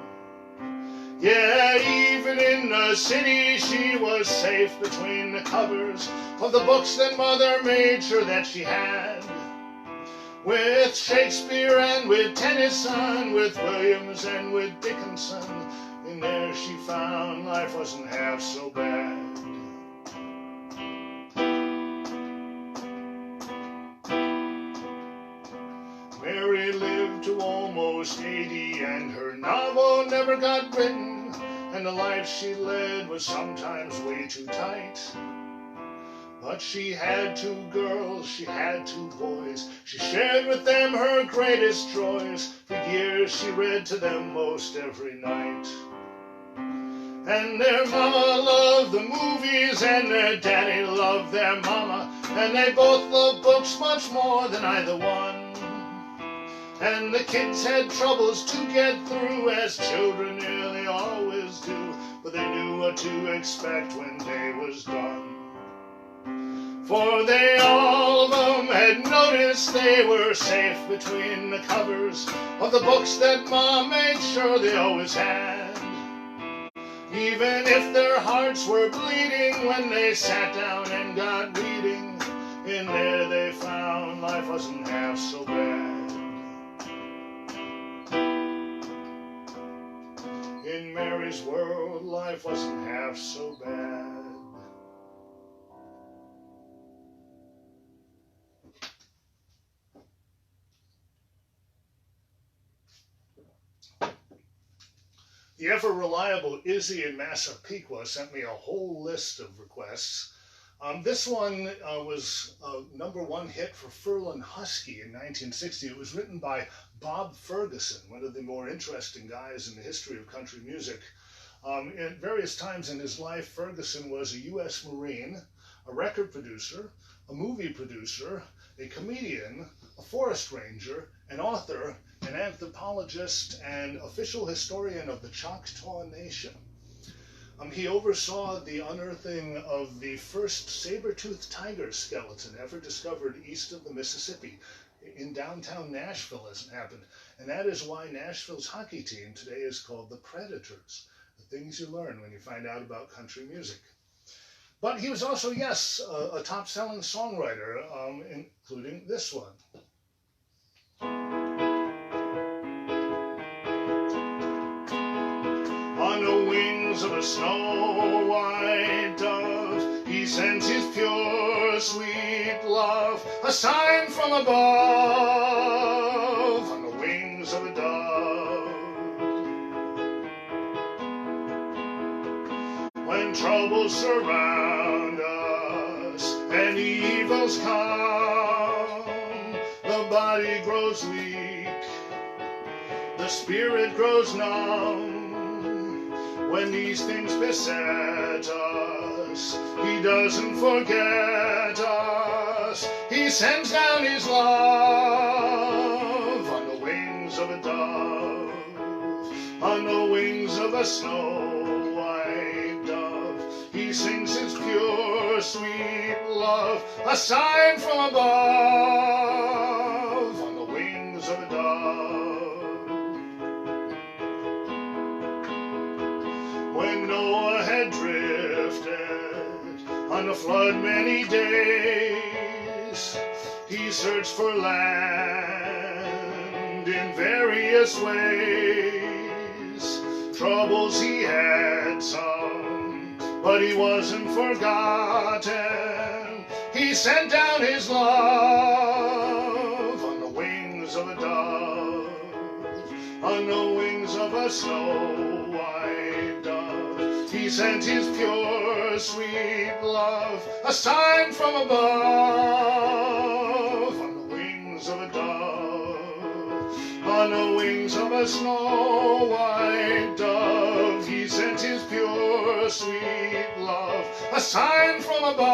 A: Yeah, even in the city she was safe between the covers of the books that Mother made sure that she had. With Shakespeare and with Tennyson, with Williams and with Dickinson, in there she found life wasn't half so bad. Mary lived to almost 80, and her novel never got written, and the life she led was sometimes way too tight. But she had 2 girls, she had 2 boys, she shared with them her greatest joys. For years she read to them most every night. And their mama loved the movies, and their daddy loved their mama, and they both loved books much more than either one. And the kids had troubles to get through, as children nearly always do, but they knew what to expect when day was done. For they all of them had noticed they were safe between the covers of the books that Mom made sure they always had. Even if their hearts were bleeding when they sat down and got reading, in there they found life wasn't half so bad. In Mary's world, life wasn't half so bad. The ever-reliable Izzy in Massapequa sent me a whole list of requests. This one was a #1 hit for Ferlon Huskey in 1960. It was written by Bob Ferguson, one of the more interesting guys in the history of country music. At various times in his life, Ferguson was a U.S. Marine, a record producer, a movie producer, a comedian, a forest ranger, an author, an anthropologist, and official historian of the Choctaw Nation. He oversaw the unearthing of the first saber-toothed tiger skeleton ever discovered east of the Mississippi, in downtown Nashville, as it happened. And that is why Nashville's hockey team today is called the Predators. The things you learn when you find out about country music. But he was also, yes, a top-selling songwriter, including this one. On the wings of a snow-white dove, he sends his pure, sweet love, a sign from above. On the wings of a dove. When troubles surround us and evils come, the body grows weak, the spirit grows numb. When these things beset us, he doesn't forget us. He sends down his love on the wings of a dove, on the wings of a snow-white dove. He sings his pure, sweet love, a sign from above, on the wings of a dove. When Noah had drifted on the flood many days, he searched for land in various ways. Troubles he had some, but he wasn't forgotten. He sent down his love on the wings of a dove, on the wings of a snow-white dove. He sent his pure, sweet love, a sign from above, on the wings of a dove, on the wings of a snow-white dove. He sent his pure, sweet love, a sign from above,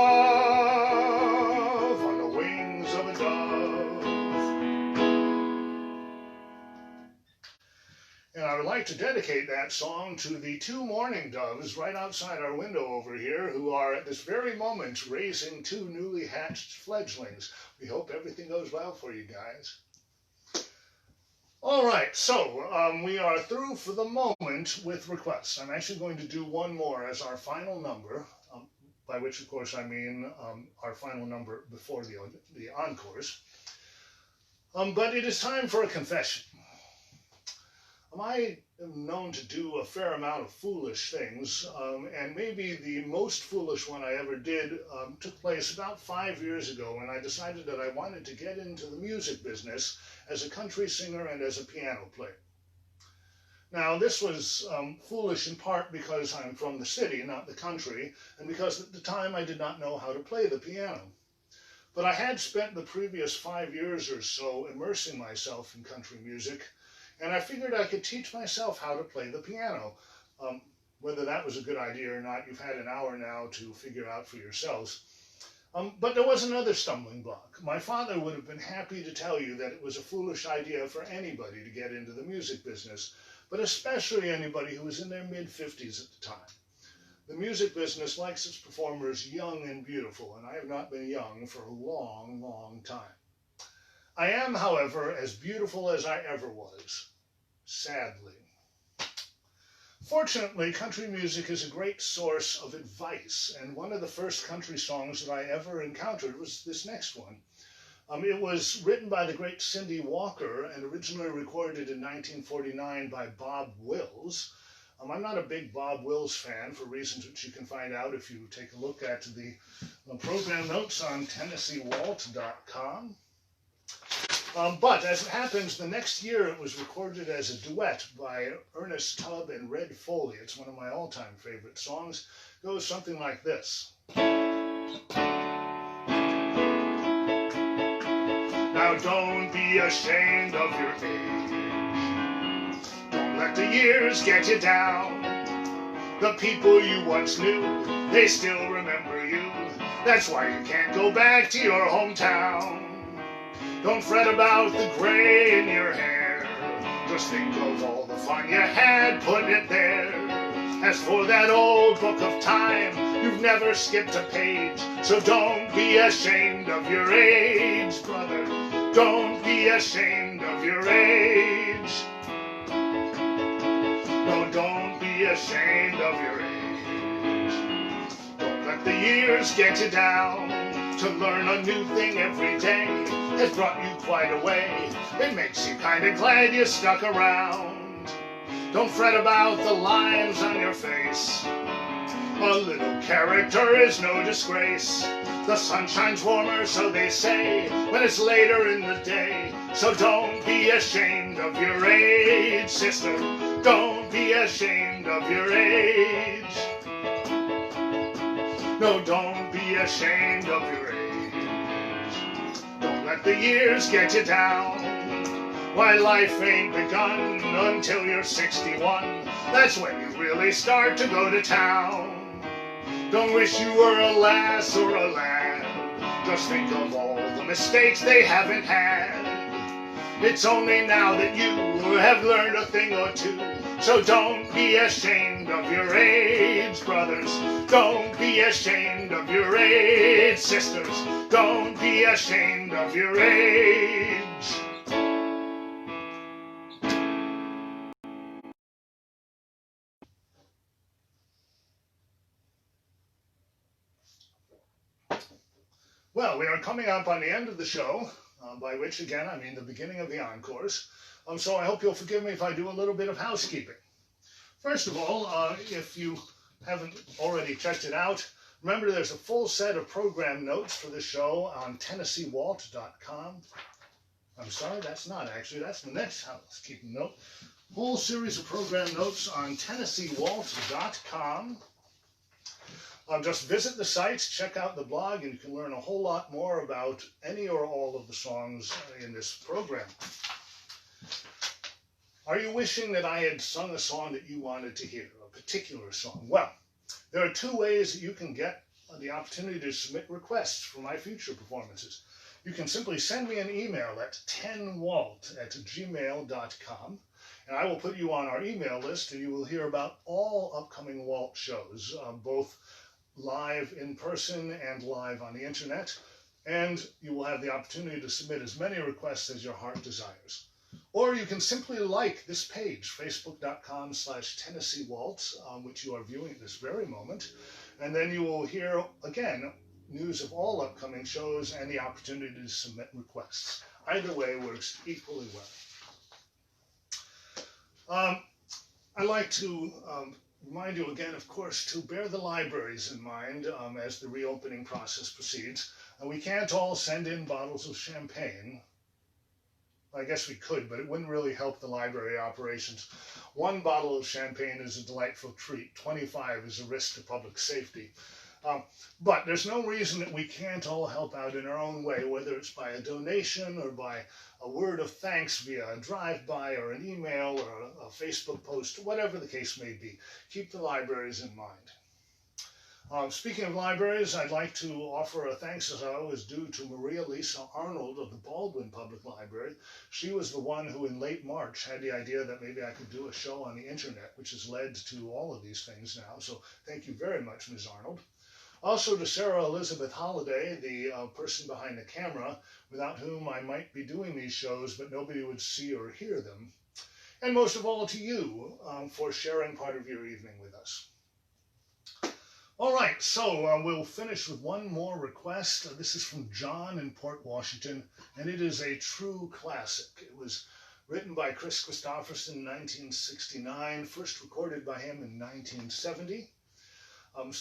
A: on the wings of a dove. And I would like to dedicate that song to the two mourning doves right outside our window over here, who are at this very moment raising two newly hatched fledglings. We hope everything goes well for you guys. All right, so we are through for the moment with requests. I'm actually going to do one more as our final number, by which, of course, I mean our final number before the encores. But it is time for a confession. I am known to do a fair amount of foolish things, and maybe the most foolish one I ever did took place about 5 years ago when I decided that I wanted to get into the music business as a country singer and as a piano player. Now, this was foolish in part because I'm from the city, not the country, and because at the time I did not know how to play the piano. But I had spent the previous 5 years or so immersing myself in country music, and I figured I could teach myself how to play the piano. Whether that was a good idea or not, you've had an hour now to figure out for yourselves. But there was another stumbling block. My father would have been happy to tell you that it was a foolish idea for anybody to get into the music business, but especially anybody who was in their mid-50s at the time. The music business likes its performers young and beautiful, and I have not been young for a long, long time. I am, however, as beautiful as I ever was, sadly. Fortunately, country music is a great source of advice, and one of the first country songs that I ever encountered was this next one. It was written by the great Cindy Walker and originally recorded in 1949 by Bob Wills. I'm not a big Bob Wills fan for reasons which you can find out if you take a look at the program notes on TennesseeWalt.com. But as it happens, the next year it was recorded as a duet by Ernest Tubb and Red Foley. It's one of my all-time favorite songs. It goes something like this. Now don't be ashamed of your age. Don't let the years get you down. The people you once knew, they still remember you. That's why you can't go back to your hometown. Don't fret about the gray in your hair. Just think of all the fun you had putting it there. As for that old book of time, you've never skipped a page. So don't be ashamed of your age, brother. Don't be ashamed of your age. No, don't be ashamed of your age. Don't let the years get you down. To learn a new thing every day has brought you quite a way. It makes you kind of glad you stuck around. Don't fret about the lines on your face. A little character is no disgrace. The sun shines warmer, so they say, when it's later in the day. So don't be ashamed of your age, sister. Don't be ashamed of your age. No, don't be ashamed of your age. Don't let the years get you down. Why, life ain't begun until you're 61. That's when you really start to go to town. Don't wish you were a lass or a lad. Just think of all the mistakes they haven't had. It's only now that you have learned a thing or two. So don't be ashamed of your age, brothers. Don't be ashamed of your age, sisters. Don't be ashamed of your age. Well, we are coming up on the end of the show, by which, again, I mean the beginning of the encores. So I hope you'll forgive me if I do a little bit of housekeeping. First of all, if you haven't already checked it out, remember there's a full set of program notes for the show on TennesseeWalt.com. I'm sorry, that's not actually, that's the next housekeeping note. Whole series of program notes on TennesseeWalt.com. Just visit the site, check out the blog, and you can learn a whole lot more about any or all of the songs in this program. Are you wishing that I had sung a song that you wanted to hear, a particular song? Well, there are two ways that you can get the opportunity to submit requests for my future performances. You can simply send me an email at 10walt@gmail.com, and I will put you on our email list, and you will hear about all upcoming Walt shows, both live in person and live on the internet, and you will have the opportunity to submit as many requests as your heart desires. Or you can simply like this page, facebook.com/TennesseeWalt, which you are viewing at this very moment, and then you will hear, again, news of all upcoming shows and the opportunity to submit requests. Either way works equally well. I'd like to remind you again, of course, to bear the libraries in mind as the reopening process proceeds. We can't all send in bottles of champagne. I guess we could, but it wouldn't really help the library operations. One bottle of champagne is a delightful treat. 25 is a risk to public safety. But there's no reason that we can't all help out in our own way, whether it's by a donation or by a word of thanks via a drive-by or an email or a Facebook post, whatever the case may be. Keep the libraries in mind. Speaking of libraries, I'd like to offer a thanks, as I always do, to Maria Lisa Arnold of the Baldwin Public Library. She was the one who in late March had the idea that maybe I could do a show on the internet, which has led to all of these things now. So thank you very much, Ms. Arnold. Also to Sarah Elizabeth Holliday, the person behind the camera, without whom I might be doing these shows, but nobody would see or hear them. And most of all to you for sharing part of your evening with us. All right, so we'll finish with one more request. This is from John in Port Washington, and it is a true classic. It was written by Kris Kristofferson in 1969, first recorded by him in 1970.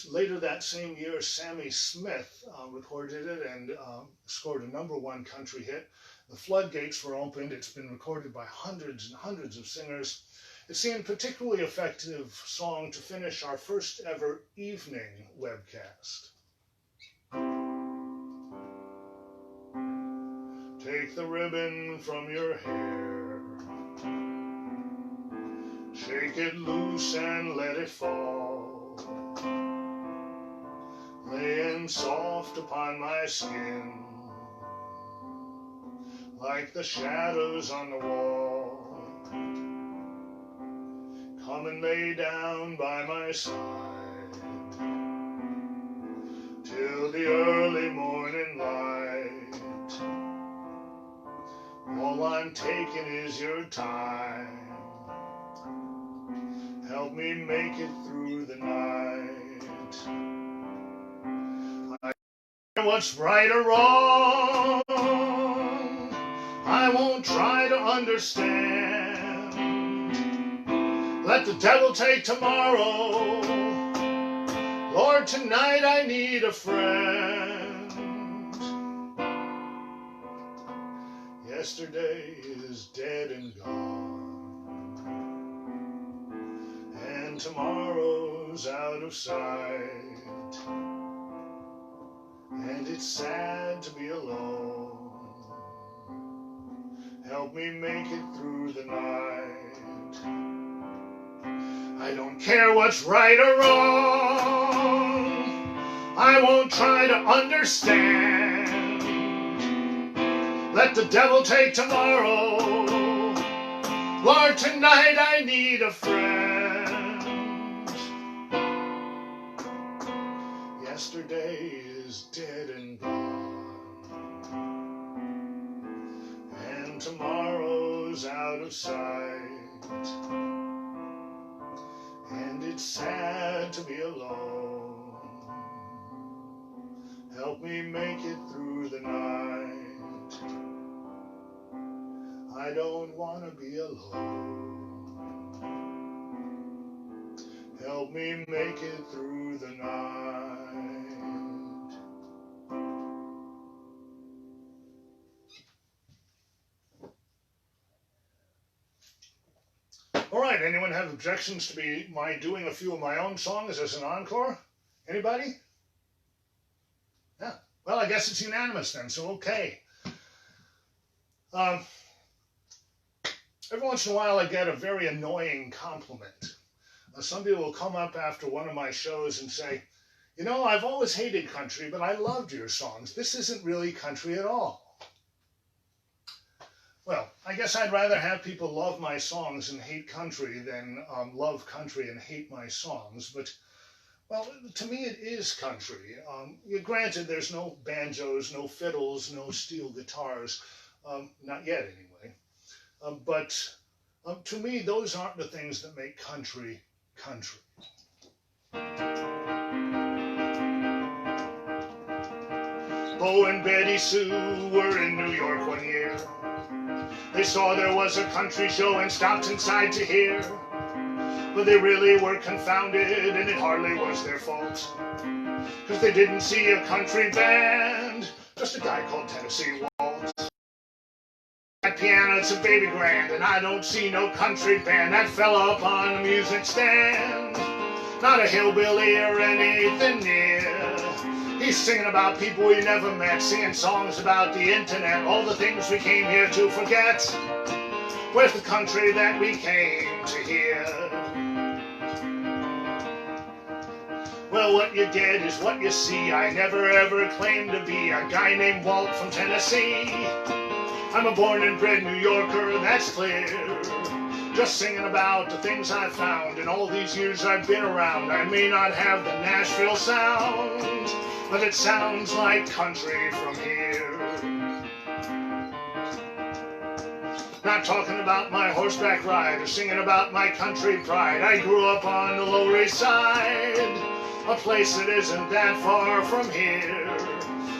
A: Later that same year, Sammy Smith recorded it and scored a #1 country hit. The floodgates were opened. It's been recorded by hundreds and hundreds of singers. It seemed a particularly effective song to finish our first ever evening webcast. Take the ribbon from your hair, Shake it loose and let it fall, laying soft upon my skin, like the shadows on the wall. Come and lay down by my side till the early morning light. All I'm taking is your time. Help me make it through the night. I don't know what's right or wrong. I won't try to understand. Let the devil take tomorrow. Lord, tonight I need a friend. Yesterday is dead and gone, and tomorrow's out of sight, and it's sad to be alone. Help me make it through the night. I don't care what's right or wrong. I won't try to understand. Let the devil take tomorrow. Lord, tonight I need a friend. Yesterday is dead and gone, and tomorrow's out of sight, and it's sad to be alone. Help me make it through the night. I don't want to be alone. Help me make it through the night. All right, anyone have objections to my doing a few of my own songs as an encore? Anybody? Yeah. Well, I guess it's unanimous then, so okay. Every once in a while I get a very annoying compliment. Somebody will come up after one of my shows and say, you know, I've always hated country, but I loved your songs. This isn't really country at all. Well, I guess I'd rather have people love my songs and hate country than love country and hate my songs. But, well, to me it is country. Granted, there's no banjos, no fiddles, no steel guitars. Not yet, anyway. But to me, those aren't the things that make country country. Bo and Betty Sue were in New York one year. They saw there was a country show and stopped inside to hear. But they really were confounded, and it hardly was their fault, 'cause they didn't see a country band, just a guy called Tennessee Walt. That piano, it's a baby grand, and I don't see no country band. That fella up on the music stand, not a hillbilly or anything near. He's singing about people we never met, singing songs about the internet, all the things we came here to forget. Where's the country that we came to hear? Well, what you get is what you see. I never ever claimed to be a guy named Walt from Tennessee. I'm a born and bred New Yorker, that's clear. Just singing about the things I've found in all these years I've been around. I may not have the Nashville sound, but it sounds like country from here. Not talking about my horseback ride or singing about my country pride. I grew up on the Lower East Side, a place that isn't that far from here.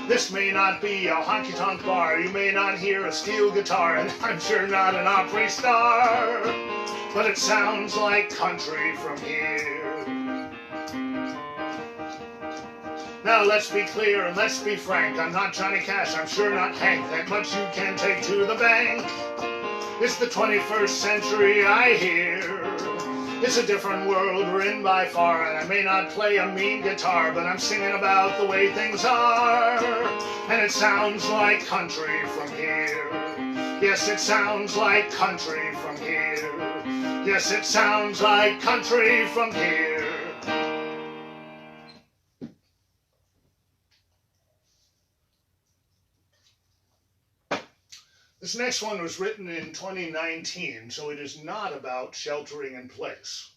A: This may not be a honky-tonk bar, you may not hear a steel guitar, and I'm sure not an Opry star, but it sounds like country from here. Now let's be clear and let's be frank, I'm not Johnny Cash, I'm sure not Hank, that much you can take to the bank. It's the 21st century, I hear. It's a different world we're in by far, and I may not play a mean guitar, but I'm singing about the way things are, and it sounds like country from here. Yes, it sounds like country from here. Yes, it sounds like country from here. This next one was written in 2019, so it is not about sheltering in place,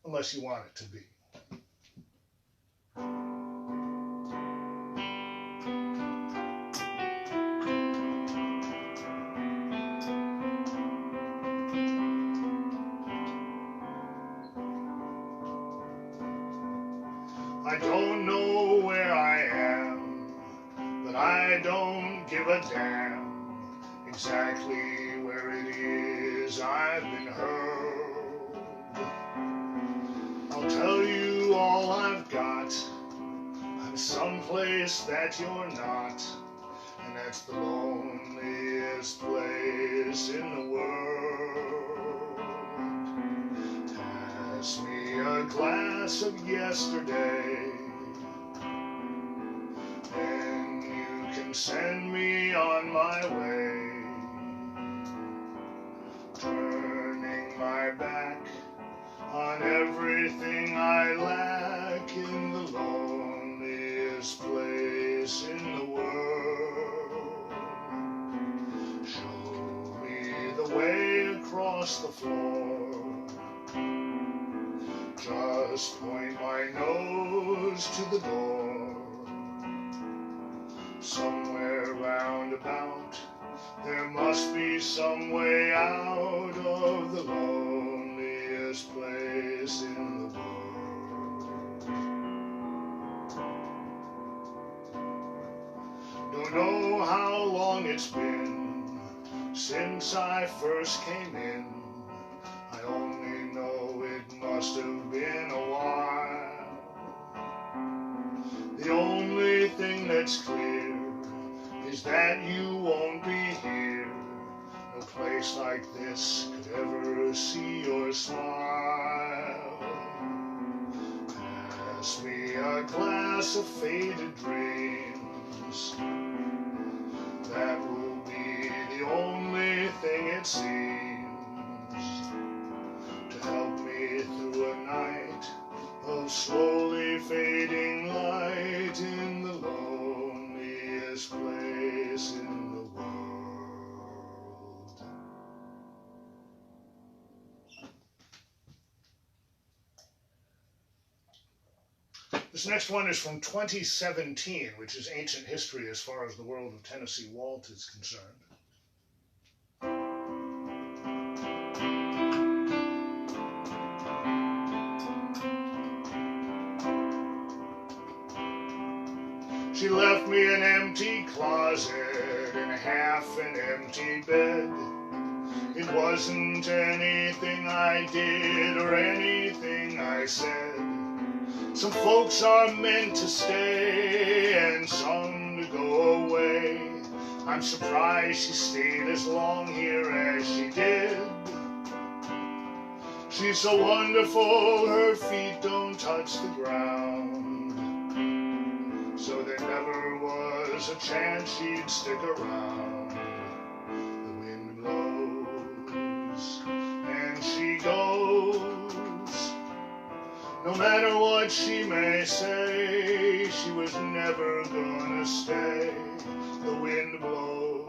A: unless you want it to be. I don't know where I am, but I don't give a damn exactly where it is I've been hurled. I'll tell you all I've got. I'm someplace that you're not, and that's the loneliest place in the world. Pass me a glass of yesterday, and you can send me on my way. Turning my back on everything I lack in the loneliest place in the world. Show me the way across the floor. Just point my nose to the door. Somewhere round about, there must be some way out of the loneliest place in the world. Don't know how long it's been since I first came in. I only know it must have been a while. The only thing that's clear is that you won't be here. No place like this could ever see your smile. Pass me a glass of faded dreams. That will be the only thing it seems to help me through a night of slowly fading light in the loneliest place in the world. This next one is from 2017, which is ancient history as far as the world of Tennessee Walt is concerned. She left me an empty closet and half an empty bed. It wasn't anything I did or anything I said. Some folks are meant to stay and some to go away. I'm surprised she stayed as long here as she did. She's so wonderful, her feet don't touch the ground. So there never was a chance she'd stick around. The wind blows and she goes. No matter what she may say, she was never gonna stay. The wind blows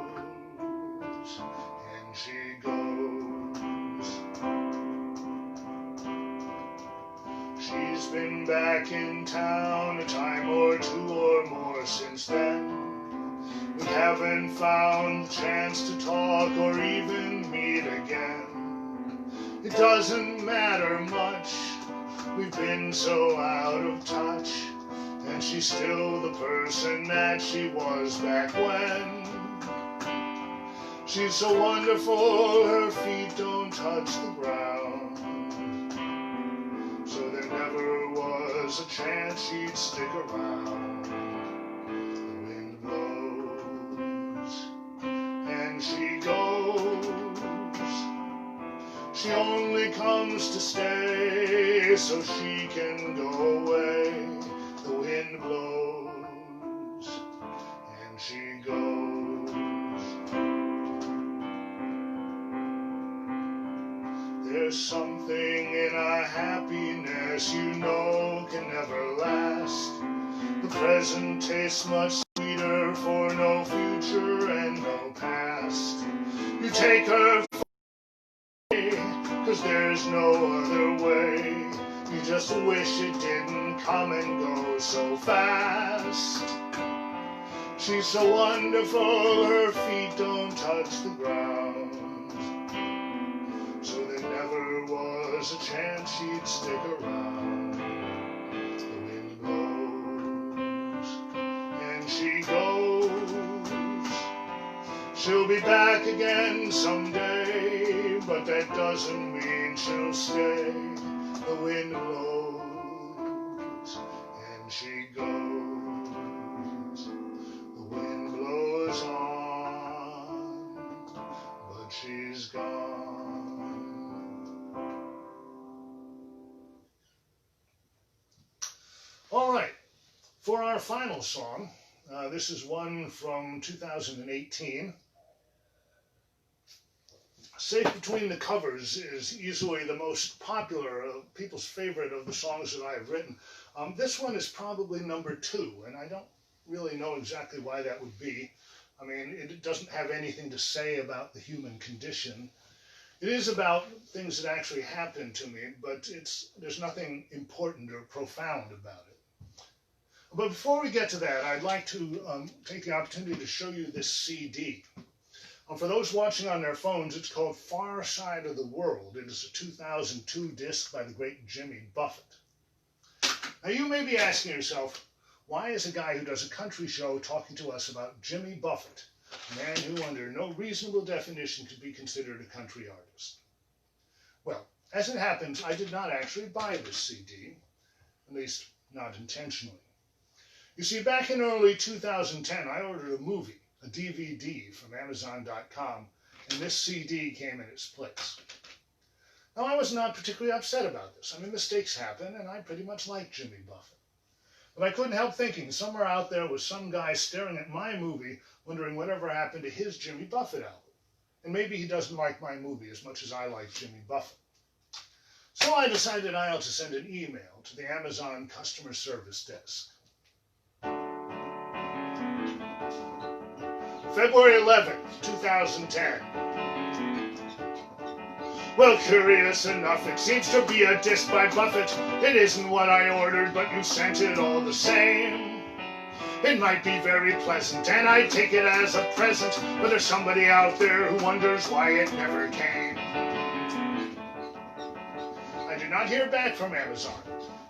A: and she goes. She's been back in town a time or two or more since then. We haven't found the chance to talk or even meet again. It doesn't matter much, we've been so out of touch, and she's still the person that she was back when. She's so wonderful, her feet don't touch the ground. So there never was a chance she'd stick around. The wind blows and she goes. She only comes to stay so she can go away. The wind blows and she goes. there's something in a happiness you know can never last. The present tastes much sweeter for no future and no past. You take her for granted, 'cause there's no other way. You just wish it didn't come and go so fast. She's so wonderful, her feet don't touch the ground. So there never was a chance she'd stick around. The wind blows, and she goes. She'll be back again someday, but that doesn't mean she'll stay. The wind blows, and she goes. The wind blows on, but she's gone. All right, for our final song, this is one from 2018. Safe Between the Covers is easily the most popular, people's favorite of the songs that I've written. This one is probably number 2, and I don't really know exactly why that would be. I mean, it doesn't have anything to say about the human condition. It is about things that actually happened to me, but there's nothing important or profound about it. But before we get to that, I'd like to take the opportunity to show you this CD. For those watching on their phones, it's called Far Side of the World. It is a 2002 disc by the great Jimmy Buffett. Now you may be asking yourself, why is a guy who does a country show talking to us about Jimmy Buffett, a man who under no reasonable definition could be considered a country artist? Well, as it happens, I did not actually buy this CD, at least not intentionally. You see, back in early 2010, I ordered a movie, a DVD from Amazon.com, and this CD came in its place. Now, I was not particularly upset about this. I mean, mistakes happen, and I pretty much like Jimmy Buffett. But I couldn't help thinking somewhere out there was some guy staring at my movie, wondering whatever happened to his Jimmy Buffett album. And maybe he doesn't like my movie as much as I like Jimmy Buffett. So I decided I ought to send an email to the Amazon customer service desk. February 11th, 2010. Well, curious enough, it seems to be a disc by Buffett. It isn't what I ordered, but you sent it all the same. It might be very pleasant, and I take it as a present, but there's somebody out there who wonders why it never came. I did not hear back from Amazon,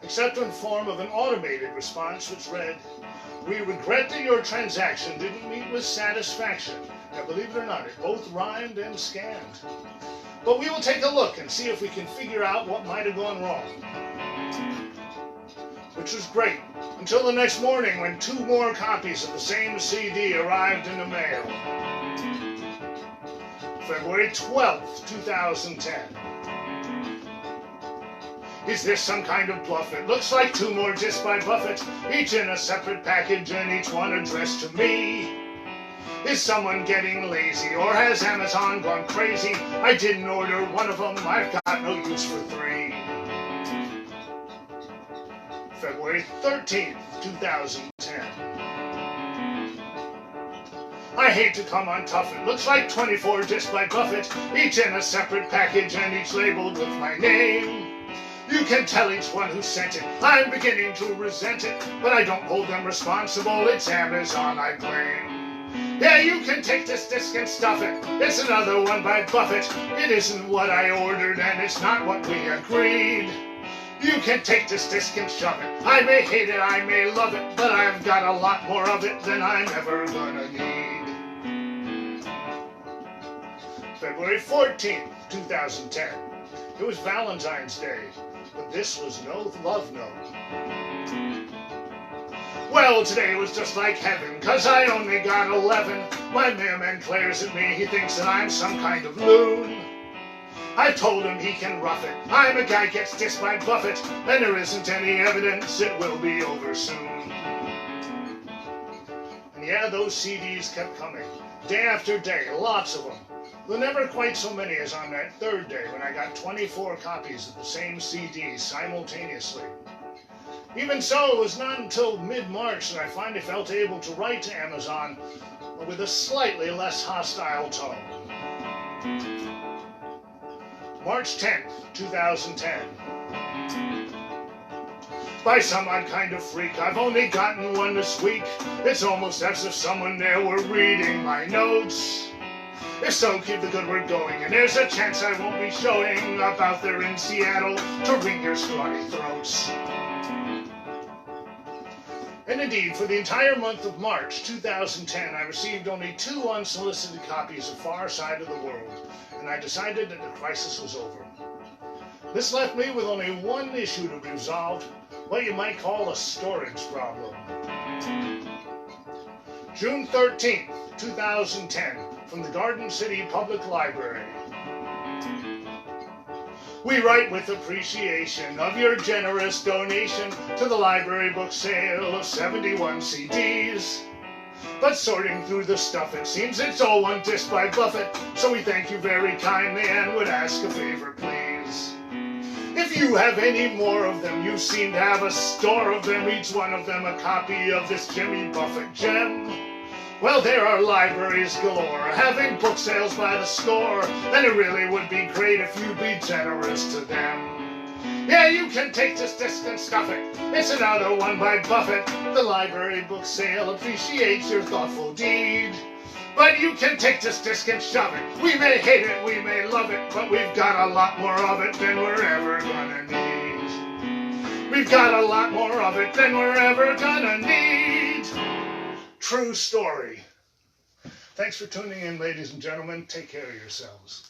A: except in the form of an automated response which read, "We regret that your transaction didn't meet with satisfaction." Now, believe it or not, it both rhymed and scanned. But we will take a look and see if we can figure out what might have gone wrong. Which was great, until the next morning when 2 more copies of the same CD arrived in the mail. February 12th, 2010. Is this some kind of bluff? It looks like 2 more discs by Buffett, each in a separate package and each one addressed to me. Is someone getting lazy, or has Amazon gone crazy? I didn't order one of them, I've got no use for 3. February 13th, 2010. I hate to come on tough, it looks like 24 discs by Buffett, each in a separate package and each labeled with my name. You can tell each one who sent it, I'm beginning to resent it, but I don't hold them responsible, it's Amazon I blame. Yeah, you can take this disc and stuff it, it's another one by Buffett, it isn't what I ordered and it's not what we agreed. You can take this disc and shove it, I may hate it, I may love it, but I've got a lot more of it than I'm ever gonna need. February 14th, 2010. It was Valentine's Day, but this was no love note. Well, today was just like heaven, 'cause I only got 11. My mailman glares at me, he thinks that I'm some kind of loon. I told him he can rough it, I'm a guy gets dissed by Buffett, and there isn't any evidence it will be over soon. And yeah, those CDs kept coming, day after day, lots of them. Though never quite so many as on that third day when I got 24 copies of the same CD simultaneously. Even so, it was not until mid-March that I finally felt able to write to Amazon with a slightly less hostile tone. March 10th, 2010. By some odd kind of freak, I've only gotten one this week. It's almost as if someone there were reading my notes. If so, keep the good work going, and there's a chance I won't be showing up out there in Seattle to wring your scrawny throats. And indeed, for the entire month of March 2010, I received only 2 unsolicited copies of Far Side of the World, and I decided that the crisis was over. This left me with only one issue to be resolved, what you might call a storage problem. June 13th, 2010, from the Garden City Public Library. We write with appreciation of your generous donation to the library book sale of 71 CDs. But sorting through the stuff, it seems it's all one disc by Buffett, so we thank you very kindly and would ask a favor, please. If you have any more of them, you seem to have a store of them, each one of them a copy of this Jimmy Buffett gem. Well, there are libraries galore, having book sales by the score, and it really would be great if you'd be generous to them. Yeah, you can take this disc and stuff it. It's another one by Buffett. The library book sale appreciates your thoughtful deed. But you can take this disc and shove it. We may hate it, we may love it, but we've got a lot more of it than we're ever gonna need. We've got a lot more of it than we're ever gonna need. True story. Thanks for tuning in, ladies and gentlemen. Take care of yourselves.